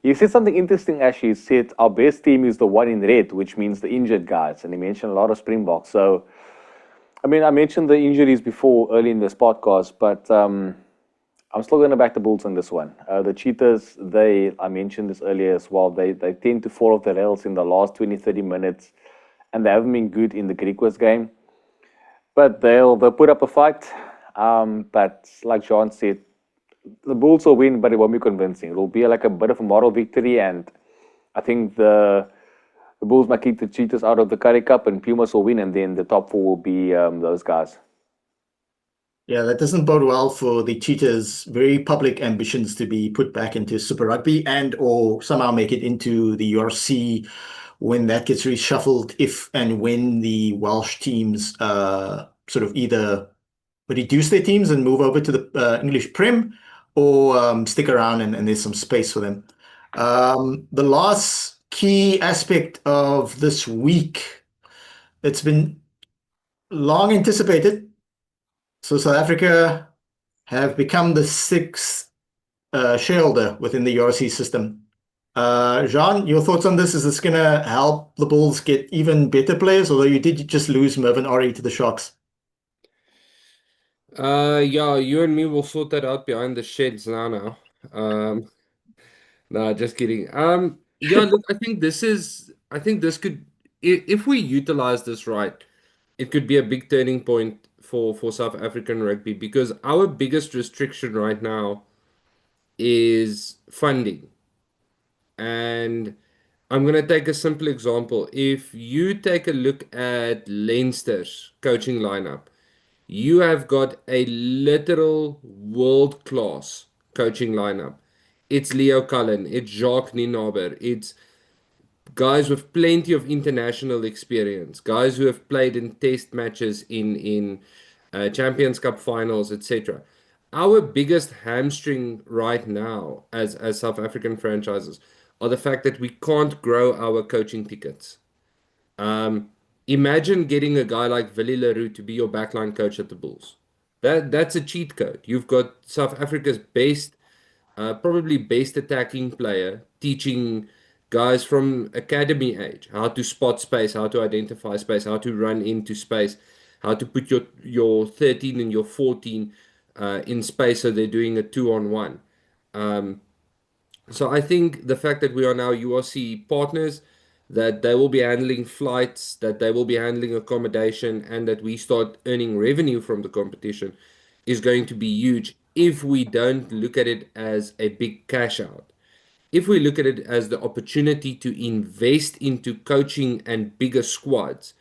He said something interesting, actually. He said, our best team is the one in red, which means the injured guys. And he mentioned a lot of Springboks. So, I mean, I mentioned the injuries before early in this podcast, but I'm still going to back the Bulls on this one. The Cheetahs, I mentioned this earlier as well, they tend to fall off the rails in the last 20, 30 minutes. And they haven't been good in the Griquas game. But they'll put up a fight. But like John said, the Bulls will win, but it won't be convincing. It will be like a bit of a moral victory, and I think the Bulls might keep the cheaters out of the Currie Cup, and Pumas will win, and then the top four will be those guys. Yeah, that doesn't bode well for the Cheetahs' very public ambitions to be put back into Super Rugby and or somehow make it into the URC when that gets reshuffled, if and when the Welsh teams sort of either reduce their teams and move over to the English Prem or stick around and there's some space for them. The last key aspect of this week, it's been long anticipated. So South Africa have become the sixth shareholder within the URC system. Jean, your thoughts on this? Is this going to help the Bulls get even better players? Although you did just lose Mervyn Ori to the Sharks. Yeah, you and me will sort that out behind the sheds now. No, just kidding. Yeah, look, I think this could, if we utilize this right, it could be a big turning point for South African rugby because our biggest restriction right now is funding. And I'm going to take a simple example. If you take a look at Leinster's coaching lineup, you have got a literal world-class coaching lineup. It's Leo Cullen, it's Jacques Nienaber, it's guys with plenty of international experience, guys who have played in test matches in Champions Cup finals, etc. Our biggest hamstring right now as South African franchises are the fact that we can't grow our coaching tickets. Um, Imagine getting a guy like Willie Leroux to be your backline coach at the Bulls. That's a cheat code. You've got South Africa's best, probably best attacking player, teaching guys from academy age how to spot space, how to identify space, how to run into space, how to put your 13 and your 14 in space so they're doing a 2-on-1. So I think the fact that we are now URC partners, that they will be handling flights, that they will be handling accommodation, and that we start earning revenue from the competition is going to be huge if we don't look at it as a big cash out. If we look at it as the opportunity to invest into coaching and bigger squads,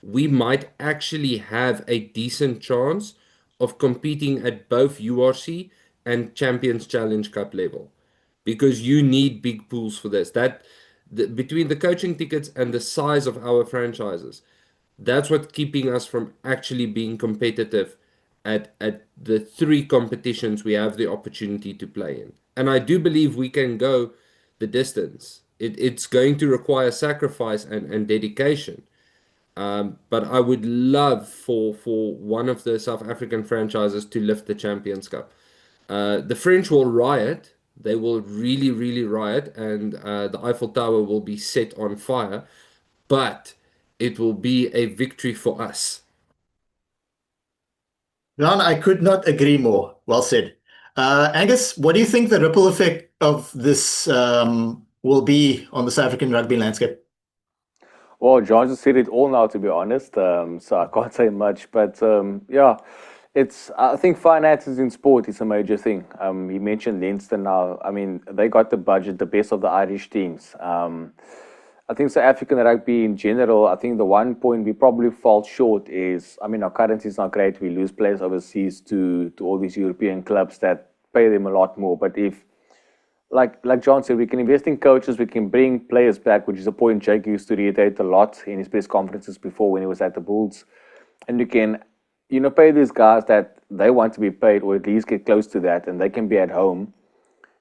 we might actually have a decent chance of competing at both URC and Champions Challenge Cup level because you need big pools for this. Between the coaching tickets and the size of our franchises, that's what's keeping us from actually being competitive at the three competitions we have the opportunity to play in. And I do believe we can go the distance. It's going to require sacrifice and dedication. But I would love for one of the South African franchises to lift the Champions Cup. The French will riot. They will really, really riot, and the Eiffel Tower will be set on fire. But it will be a victory for us. Jean, I could not agree more. Well said. Angus, what do you think the ripple effect of this will be on the South African rugby landscape? Well, John just said it all now, to be honest. So I can't say much, but yeah, I think finances in sport is a major thing. He mentioned Leinster now. I mean, they got the budget, the best of the Irish teams. I think South African rugby in general, I think the one point we probably fall short is, I mean, our currency is not great. We lose players overseas to all these European clubs that pay them a lot more. But if like John said, we can invest in coaches, we can bring players back, which is a point Jake used to reiterate a lot in his press conferences before when he was at the Bulls. And you can, pay these guys that they want to be paid or at least get close to that and they can be at home.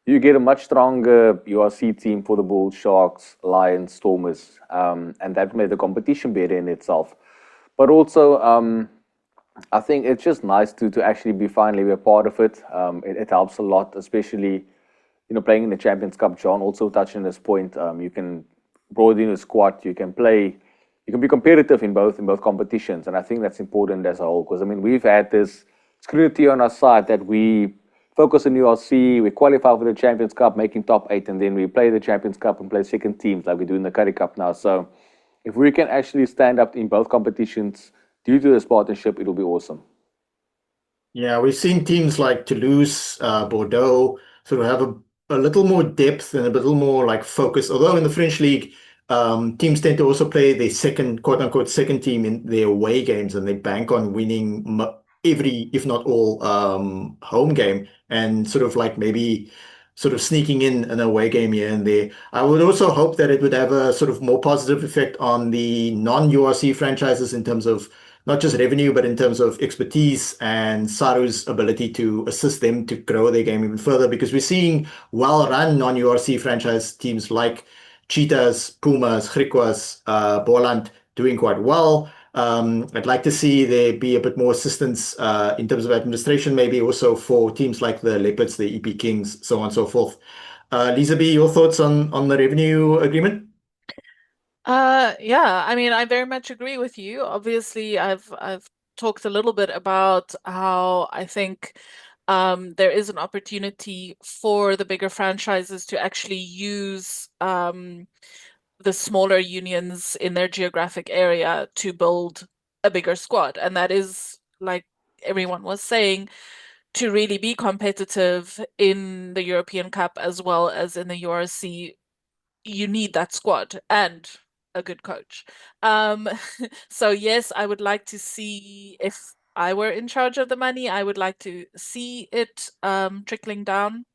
You get a much stronger URC team for the Bulls, Sharks, Lions, Stormers, and that made the competition better in itself. But also, I think it's just nice to actually be finally be a part of it. It helps a lot, especially playing in the Champions Cup. John also touched on this point. You can broaden your squad. You can play. You can be competitive in both competitions, and I think that's important as a whole. Because I mean, we've had this scrutiny on our side that we focus on URC, we qualify for the Champions Cup, making top 8, and then we play the Champions Cup and play second teams like we do in the Currie Cup now. So, if we can actually stand up in both competitions due to this partnership, it'll be awesome. Yeah, we've seen teams like Toulouse, Bordeaux sort of have a little more depth and a little more like focus. Although in the French league, teams tend to also play their second, quote unquote, second team in their away games, and they bank on winning every, if not all, home game, and sort of like maybe sort of sneaking in an away game here and there. I would also hope that it would have a sort of more positive effect on the non-URC franchises in terms of not just revenue, but in terms of expertise and SARU's ability to assist them to grow their game even further. Because we're seeing well-run non-URC franchise teams like Cheetahs, Pumas, Griquas, Boland doing quite well. I'd like to see there be a bit more assistance in terms of administration, maybe also for teams like the Leopards, the EP Kings, so on and so forth. Lisa B, your thoughts on the revenue agreement? Yeah, I mean, I very much agree with you. Obviously, I've talked a little bit about how I think there is an opportunity for the bigger franchises to actually use the smaller unions in their geographic area to build a bigger squad. And that is, like everyone was saying, to really be competitive in the European Cup as well as in the URC, you need that squad and a good coach. So yes, I would like to see, if I were in charge of the money, I would like to see it trickling down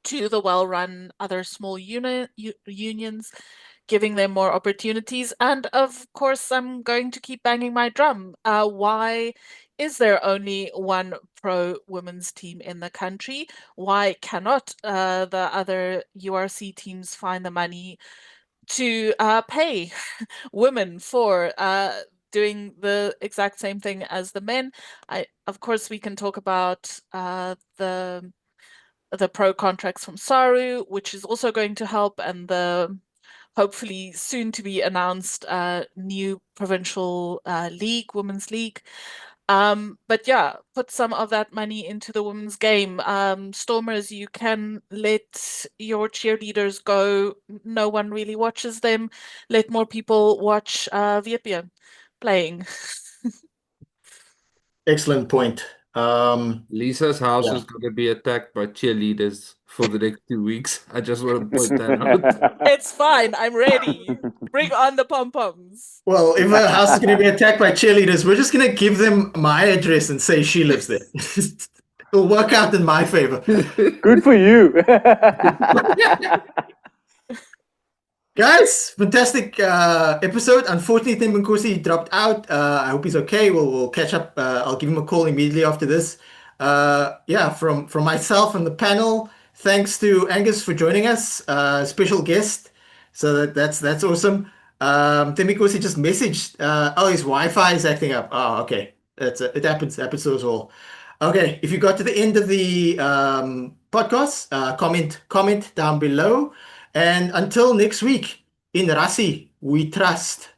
to the well-run other small unions, giving them more opportunities. And of course, I'm going to keep banging my drum. Why is there only one pro women's team in the country? Why cannot the other URC teams find the money to pay women for doing the exact same thing as the men? Of course, we can talk about the pro contracts from SARU, which is also going to help, and the hopefully soon to be announced new provincial league, women's league. But yeah, put some of that money into the women's game. Stormers, you can let your cheerleaders go. No one really watches them. Let more people watch VPN playing. Excellent point. Lisa's house Yeah. is going to be attacked by cheerleaders for the next 2 weeks. I just want to point that out. It's fine. I'm ready. Bring on the pom-poms. Well, if a house is going to be attacked by cheerleaders, we're just going to give them my address and say she lives there. It'll work out in my favor. Good for you. Guys, fantastic episode. Unfortunately, Tim Nkosi dropped out. I hope he's okay. We'll catch up. I'll give him a call immediately after this. Yeah, from myself and the panel, thanks to Angus for joining us, special guest. So that's awesome. Tim Nkosi just messaged. Oh, his Wi-Fi is acting up. Oh, okay. It happens to us all. Okay, if you got to the end of the podcast, comment down below. And until next week, in Rassi, we trust.